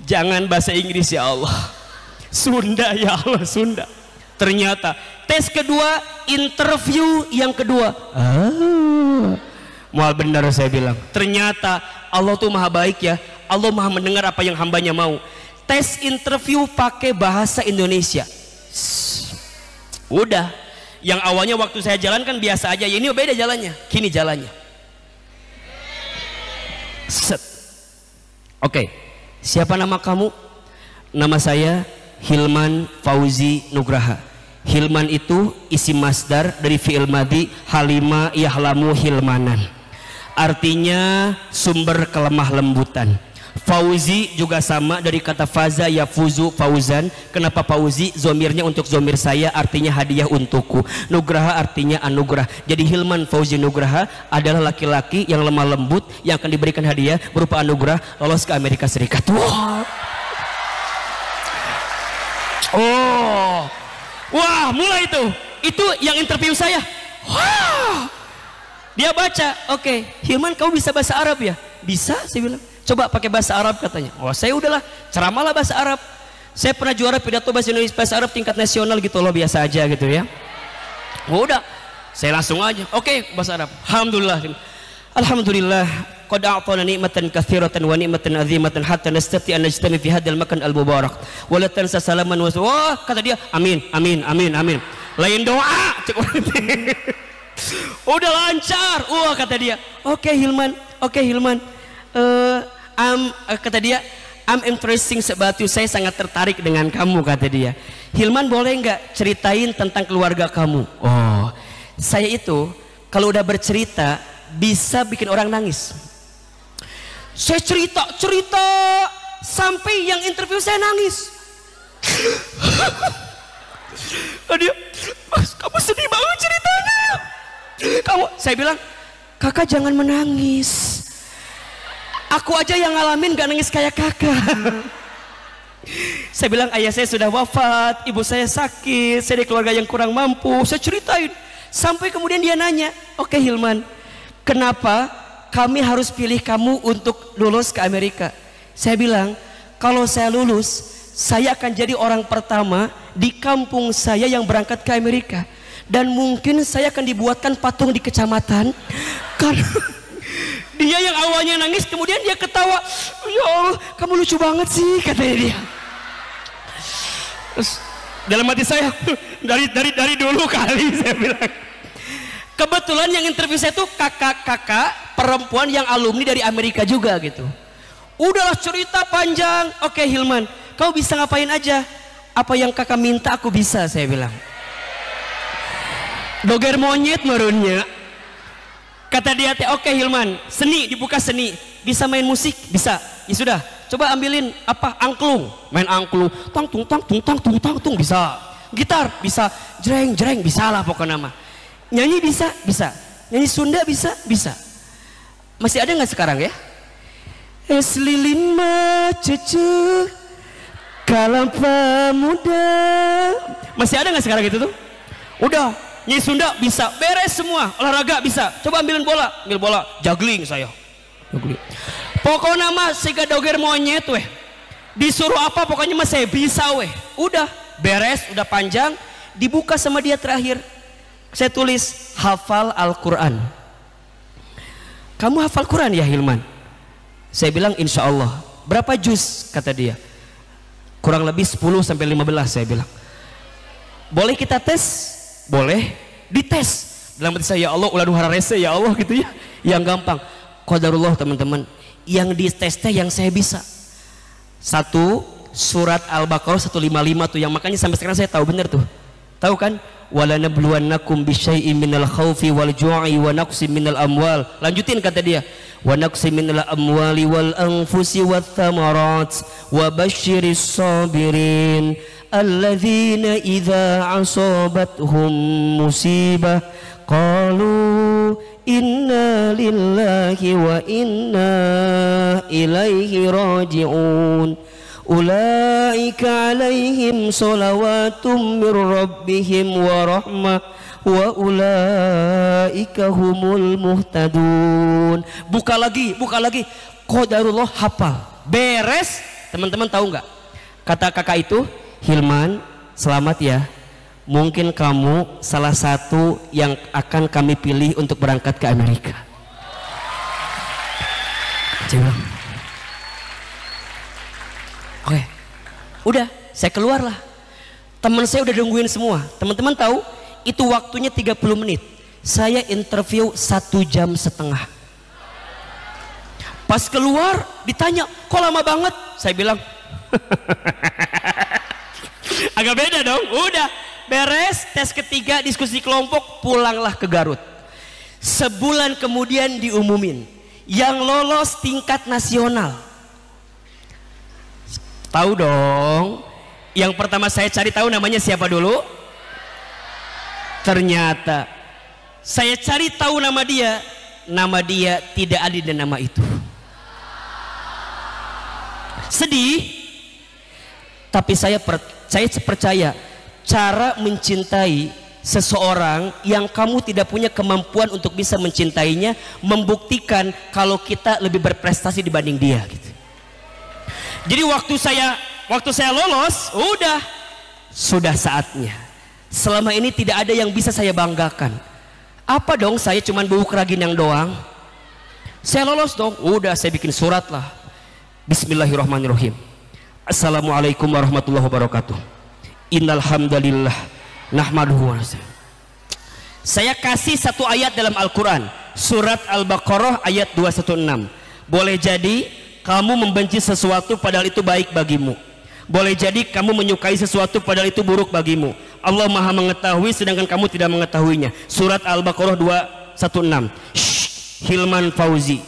jangan bahasa Inggris ya Allah, Sunda ya Allah, Sunda. Ternyata tes kedua, interview yang kedua. Mual benar saya bilang. Ternyata Allah tuh maha baik ya. Allah maha mendengar apa yang hambanya mau. Tes interview pakai bahasa Indonesia. Udah. Yang awalnya waktu saya jalan kan biasa aja. Ini beda jalannya. Kini jalannya. Set. Oke. Siapa nama kamu? Nama saya Hilman Fauzi Nugraha. Hilman itu isim masdar dari fi'il madhi halima yahlamu hilmanan, artinya sumber kelemah lembutan. Fauzi juga sama dari kata faza yafuzu fauzan. Kenapa Fauzi? Zomirnya untuk zomir saya, artinya hadiah untukku. Nugraha artinya anugerah. Jadi Hilman Fauzi Nugraha adalah laki-laki yang lemah lembut yang akan diberikan hadiah berupa anugerah lolos ke Amerika Serikat. Wah, mulai itu yang interview saya. Wah, dia baca, oke, Hilman kamu bisa bahasa Arab ya? Bisa, saya bilang. Coba pakai bahasa Arab katanya. Saya udahlah, ceramahlah bahasa Arab. Saya pernah juara pidato bahasa Indonesia bahasa Arab tingkat nasional gitu loh, biasa aja gitu ya. Udah, saya langsung aja, oke, bahasa Arab. Alhamdulillah. Qad a'tana ni'matan katsiratan wa ni'matan 'azimatan hatta nastati an najtami fi hadzal makan al-mubarak. Wa la tansa salaman wa kata dia, amin. Lain doa. Udah lancar. Kata dia. Oke Hilman. Kata dia, I'm interesting sebatu, saya sangat tertarik dengan kamu, kata dia. Hilman boleh nggak ceritain tentang keluarga kamu? Saya itu kalau udah bercerita bisa bikin orang nangis. Saya cerita sampai yang interview saya nangis. Dia, kamu sedih banget ceritanya. Saya bilang, kakak jangan menangis. Aku aja yang ngalamin gak nangis kayak kakak. Saya bilang, ayah saya sudah wafat, ibu saya sakit, saya dari keluarga yang kurang mampu. Saya ceritain sampai kemudian dia nanya, oke Hilman, kenapa kami harus pilih kamu untuk lulus ke Amerika? Saya bilang, kalau saya lulus, saya akan jadi orang pertama di kampung saya yang berangkat ke Amerika. Dan mungkin saya akan dibuatkan patung di kecamatan. Karena dia yang awalnya nangis, kemudian dia ketawa. Ya Allah, kamu lucu banget sih, katanya dia. Terus dalam hati saya, dari dulu kali, saya bilang. Kebetulan yang interview saya tuh kakak-kakak perempuan yang alumni dari Amerika juga gitu. Udahlah cerita panjang. Oke Hilman, kau bisa ngapain aja, apa yang kakak minta aku bisa, saya bilang. Doger monyet merunnya. Kata dia teh, oke Hilman, seni, dibuka seni, bisa main musik, bisa, ya sudah, coba ambilin apa, angklung, main angklung, tang tung tang tung tang tung tang tung, bisa, gitar bisa, jreng jreng, bisa lah pokoknya mah, nyanyi bisa, bisa, nyanyi Sunda bisa, bisa. Masih ada nggak sekarang ya? Es lilin mah cucu kalam pemuda, masih ada nggak sekarang gitu tuh? Udah. Nyanyi Sunda bisa, beres semua. Olahraga bisa, coba ambil bola, juggling saya, juggling. Pokoknya mah siga doger monyet weh, disuruh apa pokoknya mah saya bisa weh. Udah beres, udah panjang, dibuka sama dia terakhir. Saya tulis hafal Al-Quran. Kamu hafal Quran ya Hilman? Saya bilang insya Allah. Berapa juz? Kata dia, kurang lebih 10 sampai 15. Saya bilang, boleh kita tes? Boleh, dites. Dalam hati saya, ya Allah ulah nuhara rese ya Allah gitu ya, yang gampang. Qadarullah teman-teman, yang ditesnya yang saya bisa. Satu, surat Al-Baqarah 155 tuh, yang makanya sampai sekarang saya tahu bener tuh. Tahu kan? Wala nabluwannakum bisyai'in minal khaufi wal ju'i wa naqsim minal amwal. Lanjutin kata dia, wa naqsim minal amwali wal anfusi wath thamarat wa basyiris sabirin alladzina idza asabathum musibah qalu inna lillahi wa inna ilaihi raji'un ulaika alaihim salawatum mir rabbihim wa rahmah wa ulaika humul muhtadun. Buka lagi qadarullah, hafal, beres. Teman-teman tahu nggak kata kakak itu? Hilman, selamat ya, mungkin kamu salah satu yang akan kami pilih untuk berangkat ke Amerika. Coba. Oke, udah, saya keluar lah. Teman saya udah nungguin semua. Teman-teman tahu, itu waktunya 30 menit. Saya interview 1,5 jam. Pas keluar, ditanya, kok lama banget? Saya bilang, agak beda dong. Udah beres, tes ketiga, diskusi kelompok, pulanglah ke Garut. Sebulan kemudian diumumin yang lolos tingkat nasional. Tahu dong, yang pertama saya cari tahu namanya siapa dulu. Ternyata saya cari tahu nama dia tidak ada di nama itu. Sedih, tapi saya percaya cara mencintai seseorang yang kamu tidak punya kemampuan untuk bisa mencintainya membuktikan kalau kita lebih berprestasi dibanding dia gitu. Jadi waktu saya lolos, sudah saatnya. Selama ini tidak ada yang bisa saya banggakan. Apa dong, saya cuman bubuk ragin yang doang. Saya lolos dong, saya bikin surat lah. Bismillahirrahmanirrahim. Assalamualaikum warahmatullahi wabarakatuh. Innal hamdalillah nahmaduhu wa nasta'inuhu. Saya kasih satu ayat dalam Al-Quran, surat Al-Baqarah ayat 216. Boleh jadi kamu membenci sesuatu padahal itu baik bagimu. Boleh jadi kamu menyukai sesuatu padahal itu buruk bagimu. Allah Maha mengetahui sedangkan kamu tidak mengetahuinya. Surat Al-Baqarah 216. Hilman Fauzi,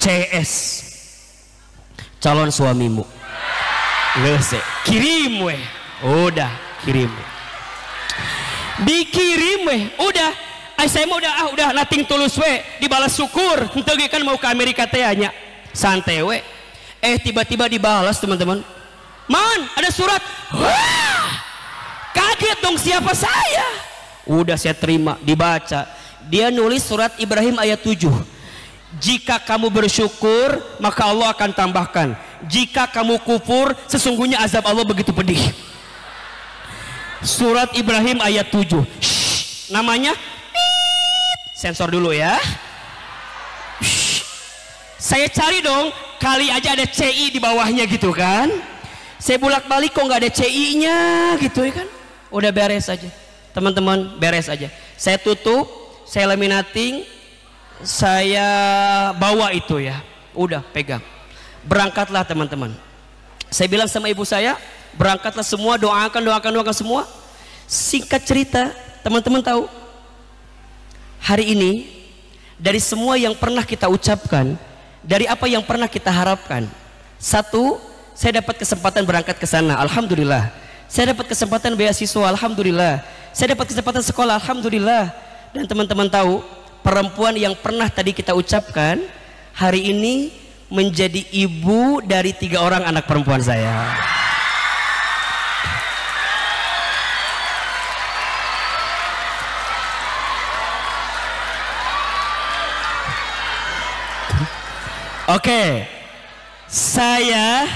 CS, calon suamimu. Kirim weh. Udah kirim. Dikirim weh. Saya mau udah nating tulus weh, dibalas syukur. Henteu ge kan mau ke Amerika teh nya. Santai we. Tiba-tiba dibalas teman-teman. Man, ada surat. Wah! Kaget dong, siapa saya? Udah saya terima, dibaca. Dia nulis surat Ibrahim ayat 7. Jika kamu bersyukur, maka Allah akan tambahkan. Jika kamu kufur, sesungguhnya azab Allah begitu pedih. Surat Ibrahim ayat 7. Namanya sensor dulu ya. Saya cari dong, kali aja ada CI di bawahnya gitu kan. Saya bolak-balik kok nggak ada CI-nya gitu ya kan. Udah beres aja. Teman-teman, beres aja. Saya tutup, saya laminating, saya bawa itu ya. Udah pegang. Berangkatlah teman-teman. Saya bilang sama ibu saya, berangkatlah semua, doakan semua. Singkat cerita, teman-teman tahu, hari ini dari semua yang pernah kita ucapkan, dari apa yang pernah kita harapkan, satu, saya dapat kesempatan berangkat ke sana, alhamdulillah. Saya dapat kesempatan beasiswa, alhamdulillah. Saya dapat kesempatan sekolah, alhamdulillah. Dan teman-teman tahu, perempuan yang pernah tadi kita ucapkan, hari ini menjadi ibu dari 3 orang anak perempuan saya. Oke, saya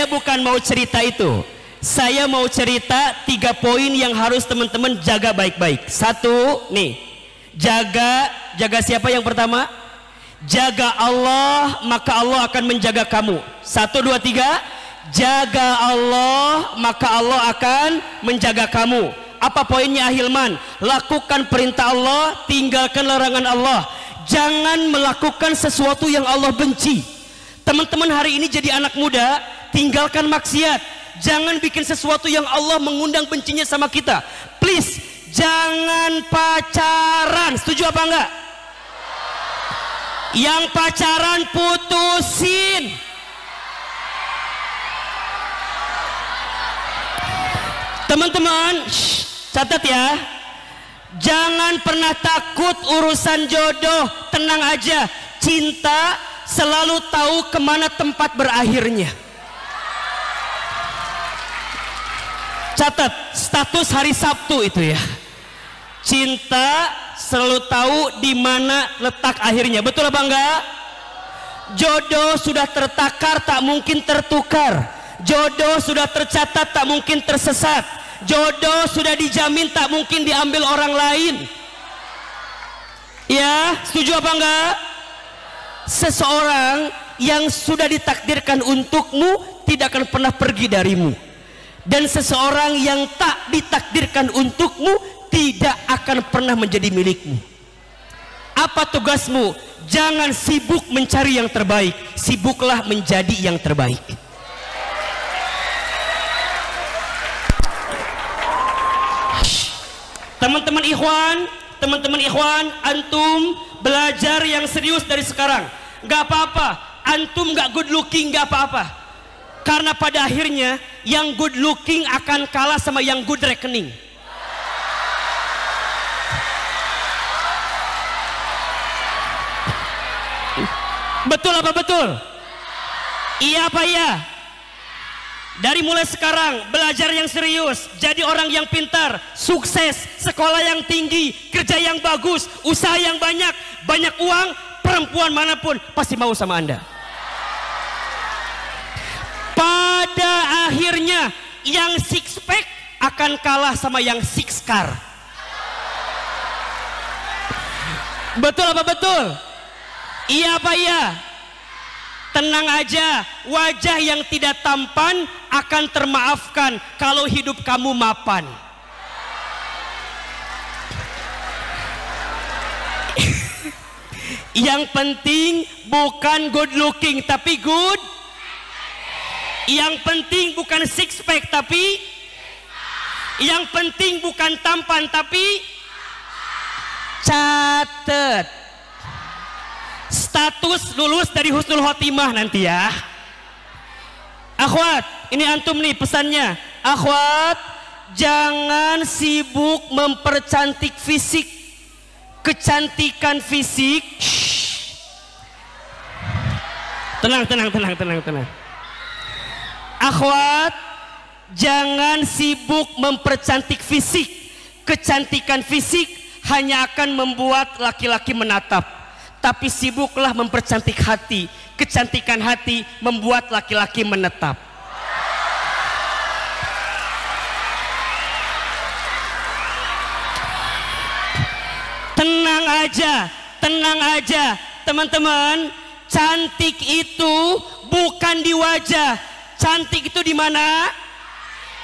bukan mau cerita itu. Saya mau cerita 3 poin yang harus teman-teman jaga baik-baik. 1, nih, jaga siapa yang pertama? Jaga Allah, maka Allah akan menjaga kamu. 1, 2, 3. Jaga Allah, maka Allah akan menjaga kamu. Apa poinnya, Ahilman? Lakukan perintah Allah, tinggalkan larangan Allah. Jangan melakukan sesuatu yang Allah benci. Teman-teman hari ini jadi anak muda, tinggalkan maksiat. Jangan bikin sesuatu yang Allah mengundang bencinya sama kita. Please, jangan pacaran. Setuju apa enggak? Yang pacaran putusin. Teman-teman, catat ya. Jangan pernah takut urusan jodoh. Tenang aja, cinta selalu tahu kemana tempat berakhirnya. Catat status hari Sabtu itu ya. Cinta selalu tahu di mana letak akhirnya. Betul apa enggak? Jodoh sudah tertakar, tak mungkin tertukar. Jodoh sudah tercatat, tak mungkin tersesat. Jodoh sudah dijamin, tak mungkin diambil orang lain. Ya, setuju apa enggak? Seseorang yang sudah ditakdirkan untukmu tidak akan pernah pergi darimu. Dan seseorang yang tak ditakdirkan untukmu tidak akan pernah menjadi milikmu. Apa tugasmu? Jangan sibuk mencari yang terbaik, sibuklah menjadi yang terbaik. Teman-teman ikhwan, antum belajar yang serius dari sekarang. Gak apa-apa, antum gak good looking, gak apa-apa. Karena pada akhirnya yang good looking akan kalah sama yang good reckoning. Betul apa betul? Iya apa iya? Dari mulai sekarang belajar yang serius, jadi orang yang pintar, sukses, sekolah yang tinggi, kerja yang bagus, usaha yang banyak, banyak uang, perempuan manapun pasti mau sama Anda. Pada akhirnya yang six pack akan kalah sama yang six car. Betul apa betul? Iya apa iya? Tenang aja, wajah yang tidak tampan akan termaafkan kalau hidup kamu mapan. Yang penting bukan good looking tapi good. Yang penting bukan six pack tapi. Yang penting bukan tampan tapi. Catet. Status lulus dari Husnul Khotimah nanti ya. Akhwat, ini antum nih pesannya. Akhwat, jangan sibuk mempercantik fisik. Kecantikan fisik. Tenang. Akhwat, jangan sibuk mempercantik fisik. Kecantikan fisik hanya akan membuat laki-laki menatap. Tapi sibuklah mempercantik hati. Kecantikan hati membuat laki-laki menetap. Tenang aja teman-teman. Cantik itu bukan di wajah. Cantik itu di mana?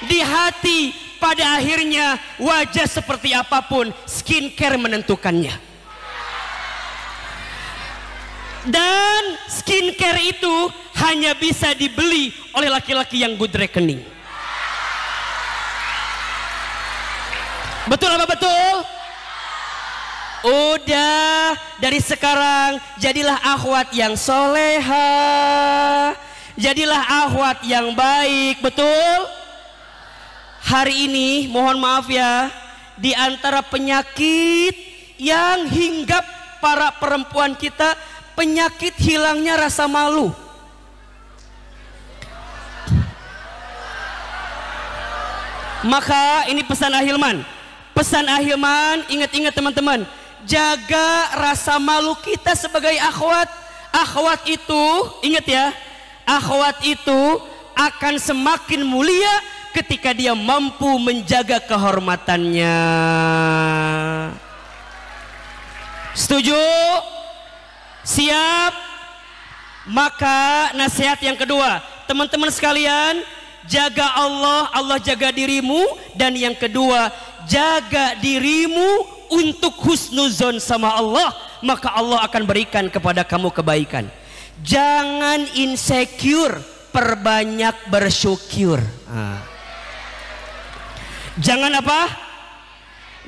Di hati. Pada akhirnya wajah seperti apapun, skincare menentukannya. Dan skincare itu hanya bisa dibeli oleh laki-laki yang good rekening. Betul apa betul? Udah, dari sekarang jadilah akhwat yang soleha, jadilah akhwat yang baik. Betul? Hari ini mohon maaf ya, di antara penyakit yang hinggap para perempuan kita, penyakit hilangnya rasa malu. Maka ini pesan Ahilman. Pesan Ahilman, ingat-ingat teman-teman, jaga rasa malu kita sebagai akhwat. Akhwat itu, ingat ya, akhwat itu akan semakin mulia ketika dia mampu menjaga kehormatannya. Setuju? Siap? Maka nasihat yang kedua, teman-teman sekalian, jaga Allah, Allah jaga dirimu. Dan yang kedua, jaga dirimu untuk husnuzon sama Allah, maka Allah akan berikan kepada kamu kebaikan. Jangan insecure, perbanyak bersyukur. Jangan apa?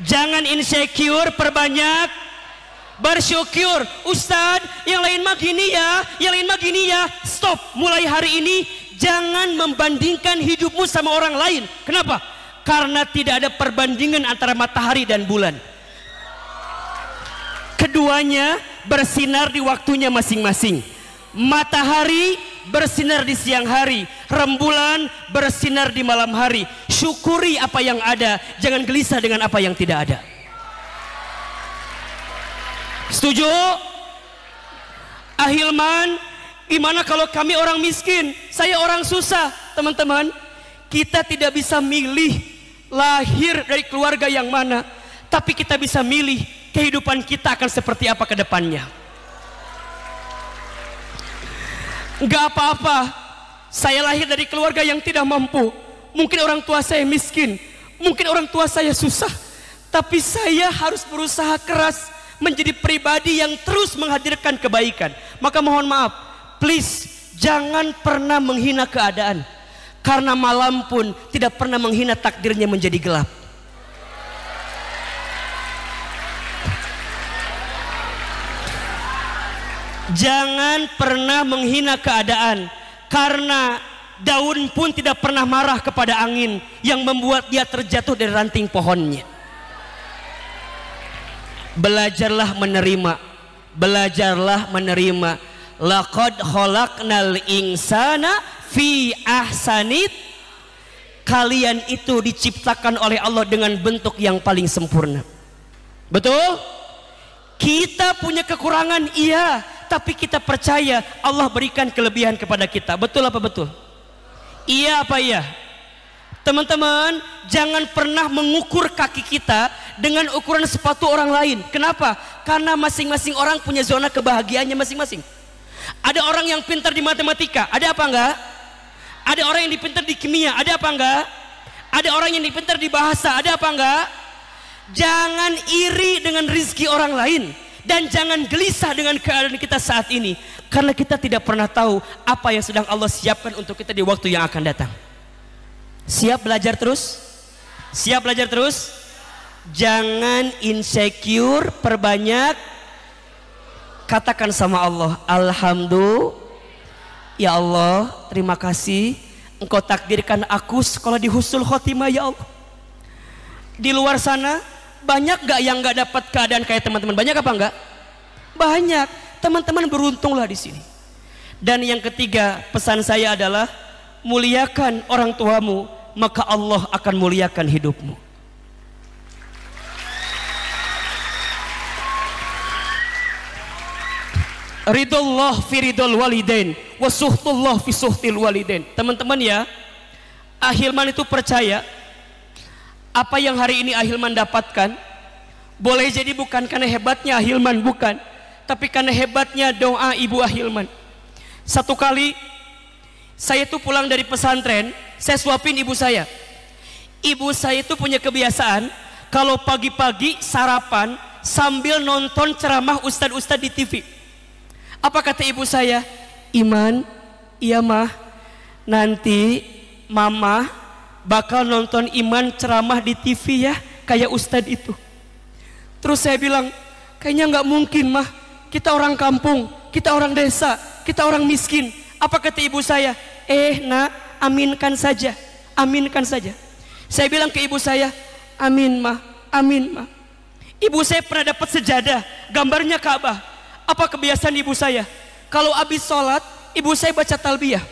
Jangan insecure, perbanyak bersyukur. Ustadz, yang lain mah gini ya, yang lain mah gini ya. Stop, mulai hari ini jangan membandingkan hidupmu sama orang lain. Kenapa? Karena tidak ada perbandingan antara matahari dan bulan. Keduanya bersinar di waktunya masing-masing. Matahari bersinar di siang hari, rembulan bersinar di malam hari. Syukuri apa yang ada, jangan gelisah dengan apa yang tidak ada. Setuju? Ahilman, gimana kalau kami orang miskin, saya orang susah? Teman-teman, kita tidak bisa milih lahir dari keluarga yang mana, tapi kita bisa milih kehidupan kita akan seperti apa ke depannya. Gak apa-apa saya lahir dari keluarga yang tidak mampu, mungkin orang tua saya miskin, mungkin orang tua saya susah, tapi saya harus berusaha keras menjadi pribadi yang terus menghadirkan kebaikan. Maka mohon maaf, please jangan pernah menghina keadaan, karena malam pun tidak pernah menghina takdirnya menjadi gelap. Jangan pernah menghina keadaan, karena daun pun tidak pernah marah kepada angin yang membuat dia terjatuh dari ranting pohonnya. Belajarlah menerima, belajarlah menerima. Laqad khalaqnal insana fi ahsanit. Kalian itu diciptakan oleh Allah dengan bentuk yang paling sempurna. Betul? Kita punya kekurangan, iya, tapi kita percaya Allah berikan kelebihan kepada kita. Betul apa betul? Iya apa iya? Teman-teman, jangan pernah mengukur kaki kita dengan ukuran sepatu orang lain. Kenapa? Karena masing-masing orang punya zona kebahagiaannya masing-masing. Ada orang yang pintar di matematika, ada apa enggak? Ada orang yang pintar di kimia, ada apa enggak? Ada orang yang pintar di bahasa, ada apa enggak? Jangan iri dengan rezeki orang lain, dan jangan gelisah dengan keadaan kita saat ini, karena kita tidak pernah tahu apa yang sedang Allah siapkan untuk kita di waktu yang akan datang. Siap belajar terus? Siap belajar terus? Jangan insecure, perbanyak. Katakan sama Allah, Alhamdulillah, ya Allah, terima kasih Engkau takdirkan aku sekolah di Husnul Khotimah, ya Allah. Di luar sana banyak gak yang gak dapat keadaan kayak teman-teman? Banyak apa enggak? Banyak. Teman-teman beruntunglah di sini. Dan yang ketiga, pesan saya adalah muliakan orang tuamu, maka Allah akan muliakan hidupmu. Ridullah fi ridul walidain wa suhtullah fi suhtil walidain. Teman-teman ya, Ahilman itu percaya apa yang hari ini Ahilman dapatkan boleh jadi bukan karena hebatnya Ahilman, bukan, tapi karena hebatnya doa ibu Ahilman. Satu kali saya tuh pulang dari pesantren, saya suapin ibu saya. Ibu saya itu punya kebiasaan kalau pagi-pagi sarapan sambil nonton ceramah ustadz-ustadz di TV. Apa kata ibu saya? Iman, iya mah, nanti mama bakal nonton Iman ceramah di TV ya, kayak ustadz itu. Terus saya bilang, kayaknya nggak mungkin mah, kita orang kampung, kita orang desa, kita orang miskin. Apa kata ibu saya? Nak, aminkan saja, aminkan saja. Saya bilang ke ibu saya, amin mah, amin mah. Ibu saya pernah dapat sejadah, gambarnya Ka'bah. Apa kebiasaan ibu saya? Kalau habis sholat, ibu saya baca talbiyah.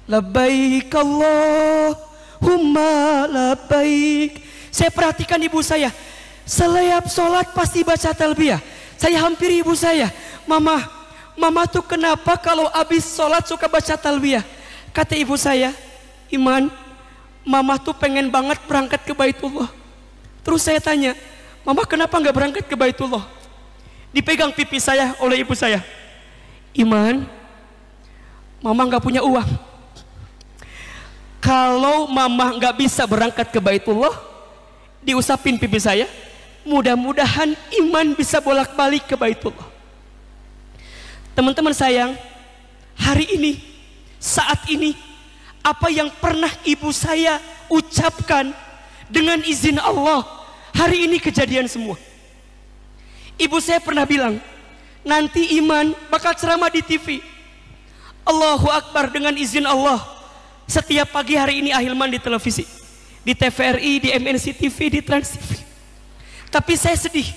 Labbaik Allahumma labbaik. Saya perhatikan ibu saya, setiap sholat pasti baca talbiyah. Saya hampiri ibu saya, mama tuh kenapa kalau habis sholat suka baca talbiyah? Kata ibu saya, Iman, mama tuh pengen banget berangkat ke Baitullah. Terus saya tanya, mama kenapa nggak berangkat ke Baitullah? Dipegang pipi saya oleh ibu saya, Iman, mama nggak punya uang. Kalau mama nggak bisa berangkat ke Baitullah, diusapin pipi saya, mudah-mudahan Iman bisa bolak-balik ke Baitullah. Teman-teman sayang, hari ini, saat ini, apa yang pernah ibu saya ucapkan dengan izin Allah, hari ini kejadian semua. Ibu saya pernah bilang, nanti Iman bakal ceramah di TV. Allahu Akbar, dengan izin Allah. Setiap pagi hari ini Ahilman di televisi, di TVRI, di MNC TV, di Trans TV. Tapi saya sedih.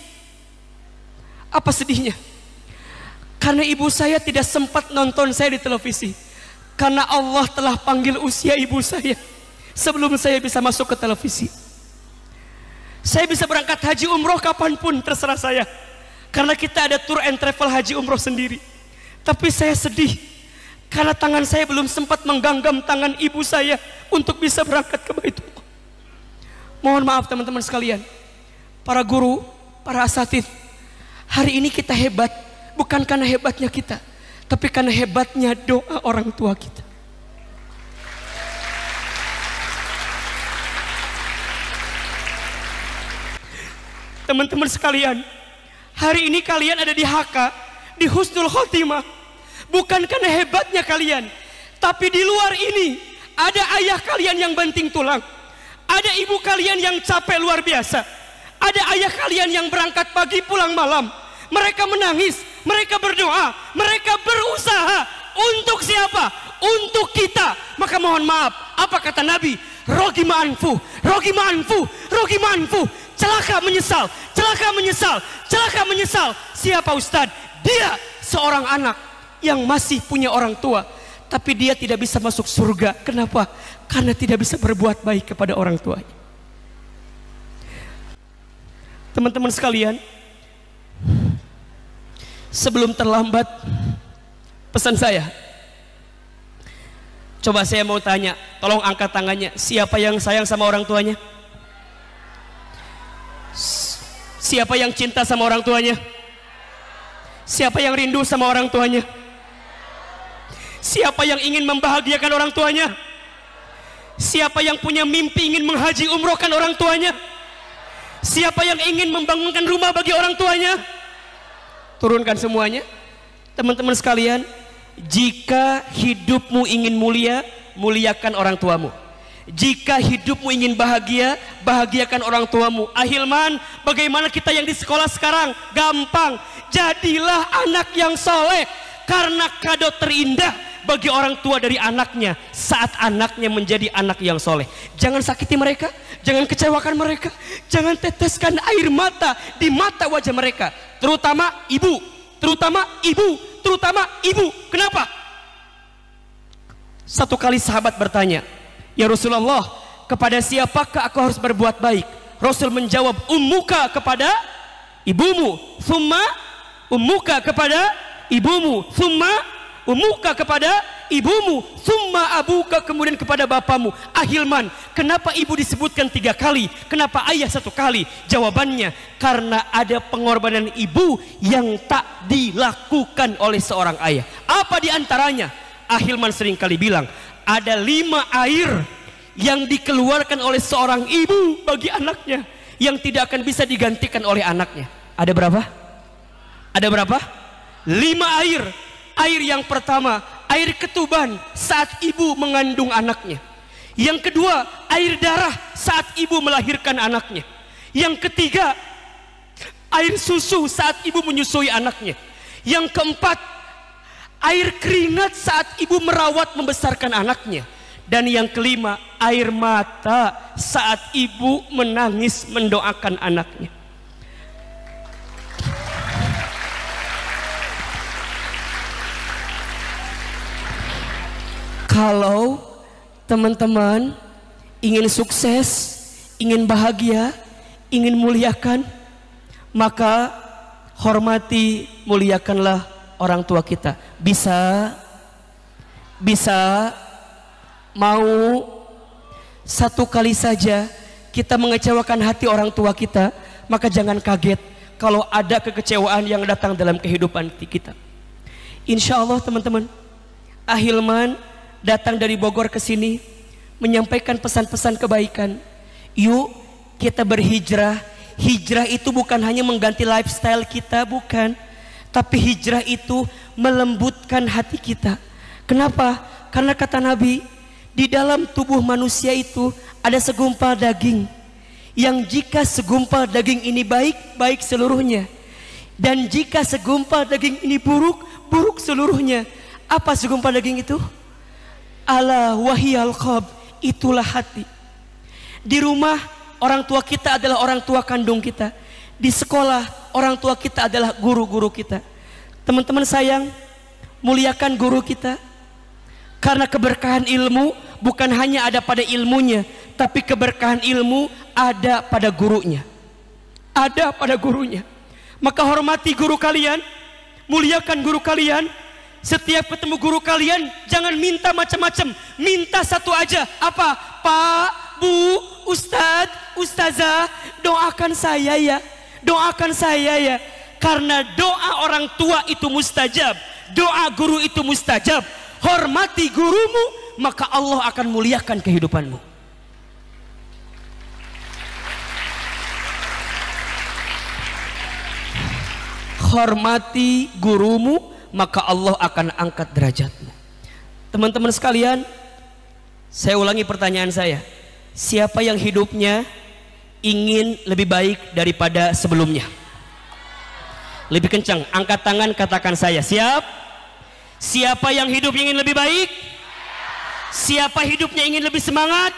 Apa sedihnya? Karena ibu saya tidak sempat nonton saya di televisi. Karena Allah telah panggil usia ibu saya sebelum saya bisa masuk ke televisi. Saya bisa berangkat haji umroh kapanpun, terserah saya. Karena kita ada tour and travel haji umroh sendiri. Tapi saya sedih karena tangan saya belum sempat menggenggam tangan ibu saya untuk bisa berangkat ke Baitullah. Mohon maaf teman-teman sekalian, para guru, para asatidz, hari ini kita hebat bukan karena hebatnya kita, tapi karena hebatnya doa orang tua kita. Teman-teman sekalian, hari ini kalian ada di HK, di Husnul Khotimah, bukan karena hebatnya kalian, tapi di luar ini ada ayah kalian yang banting tulang, ada ibu kalian yang capek luar biasa, ada ayah kalian yang berangkat pagi pulang malam. Mereka menangis, mereka berdoa, mereka berusaha. Untuk siapa? Untuk kita. Maka mohon maaf, apa kata Nabi? Rogima anfu, rogima anfu, rogima anfu. Celaka menyesal, celaka menyesal, celaka menyesal. Siapa Ustadz? Dia seorang anak yang masih punya orang tua, tapi dia tidak bisa masuk surga. Kenapa? Karena tidak bisa berbuat baik kepada orang tuanya. Teman-teman sekalian, sebelum terlambat, pesan saya, coba saya mau tanya, tolong angkat tangannya, siapa yang sayang sama orang tuanya? Siapa yang cinta sama orang tuanya? Siapa yang rindu sama orang tuanya? Siapa yang ingin membahagiakan orang tuanya? Siapa yang punya mimpi ingin menghaji umrohkan orang tuanya? Siapa yang ingin membangunkan rumah bagi orang tuanya? Turunkan semuanya. Teman-teman sekalian, jika hidupmu ingin mulia, muliakan orang tuamu. Jika hidupmu ingin bahagia, bahagiakan orang tuamu. Ahilman, bagaimana kita yang di sekolah sekarang? Gampang, jadilah anak yang soleh. Karena kado terindah bagi orang tua dari anaknya saat anaknya menjadi anak yang soleh. Jangan sakiti mereka, jangan kecewakan mereka, jangan teteskan air mata di mata wajah mereka. Terutama ibu, terutama ibu, terutama ibu. Kenapa? Satu kali sahabat bertanya, ya Rasulullah, kepada siapakah aku harus berbuat baik? Rasul menjawab, ummuka kepada ibumu, thumma ummuka kepada ibumu, thumma ummuka kepada ibumu, thumma abuka, kemudian kepada bapamu. Ahilman, kenapa ibu disebutkan 3 kali? Kenapa ayah 1 kali? Jawabannya, karena ada pengorbanan ibu yang tak dilakukan oleh seorang ayah. Apa diantaranya? Ahilman sering kali bilang, ada 5 air yang dikeluarkan oleh seorang ibu bagi anaknya yang tidak akan bisa digantikan oleh anaknya. Ada berapa? Ada berapa? 5 air. Air yang pertama, air ketuban saat ibu mengandung anaknya. Yang kedua, air darah saat ibu melahirkan anaknya. Yang ketiga, air susu saat ibu menyusui anaknya. Yang keempat, air keringat saat ibu merawat membesarkan anaknya. Dan yang kelima, air mata saat ibu menangis mendoakan anaknya. Kalau teman-teman ingin sukses, ingin bahagia, ingin muliakan, maka hormati, muliakanlah orang tua kita. Bisa mau satu kali saja kita mengecewakan hati orang tua kita, maka jangan kaget kalau ada kekecewaan yang datang dalam kehidupan kita. Insya Allah teman-teman, Ahilman datang dari Bogor ke sini menyampaikan pesan-pesan kebaikan. Yuk kita berhijrah. Hijrah itu bukan hanya mengganti lifestyle kita, bukan, tapi hijrah itu melembutkan hati kita. Kenapa? Karena kata Nabi, di dalam tubuh manusia itu ada segumpal daging, yang jika segumpal daging ini baik, baik seluruhnya, dan jika segumpal daging ini buruk, buruk seluruhnya. Apa segumpal daging itu? Ala wahiyal qalb, itulah hati. Di rumah orang tua kita adalah orang tua kandung kita. Di sekolah orang tua kita adalah guru-guru kita. Teman-teman sayang, muliakan guru kita. Karena keberkahan ilmu bukan hanya ada pada ilmunya, tapi keberkahan ilmu ada pada gurunya. Ada pada gurunya. Maka hormati guru kalian, muliakan guru kalian. Setiap ketemu guru kalian jangan minta macam-macam, minta satu aja. Apa? Pak, Bu, Ustadz, Ustazah, doakan saya ya, doakan saya ya. Karena doa orang tua itu mustajab, doa guru itu mustajab. Hormati gurumu, maka Allah akan muliakan kehidupanmu. Hormati gurumu, maka Allah akan angkat derajatmu. Teman-teman sekalian, saya ulangi pertanyaan saya. Siapa yang hidupnya ingin lebih baik daripada sebelumnya? Lebih kencang, angkat tangan, katakan saya. Siap? Siapa yang hidup ingin lebih baik? Siapa hidupnya ingin lebih semangat?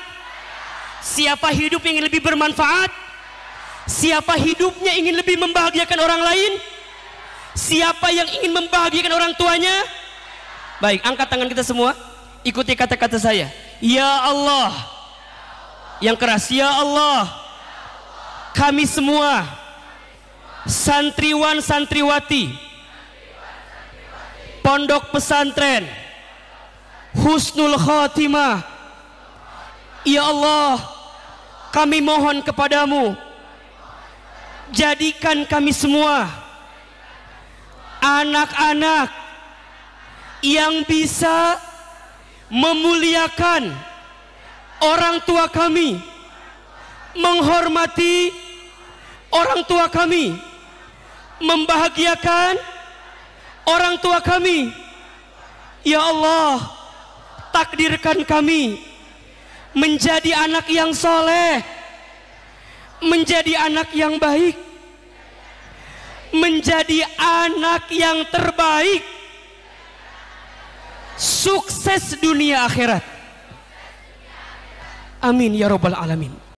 Siapa hidup ingin lebih bermanfaat? Siapa hidupnya ingin lebih membahagiakan orang lain? Siapa yang ingin membahagiakan orang tuanya? Baik, angkat tangan kita semua. Ikuti kata-kata saya. Ya Allah. Yang keras, ya Allah. Kami semua santriwan santriwati Pondok Pesantren Husnul Khotimah, ya Allah, kami mohon kepadamu, jadikan kami semua anak-anak yang bisa memuliakan orang tua kami, menghormati orang tua kami, membahagiakan orang tua kami. Ya Allah, takdirkan kami menjadi anak yang soleh, menjadi anak yang baik, menjadi anak yang terbaik, sukses dunia akhirat. Amin ya rabbal alamin.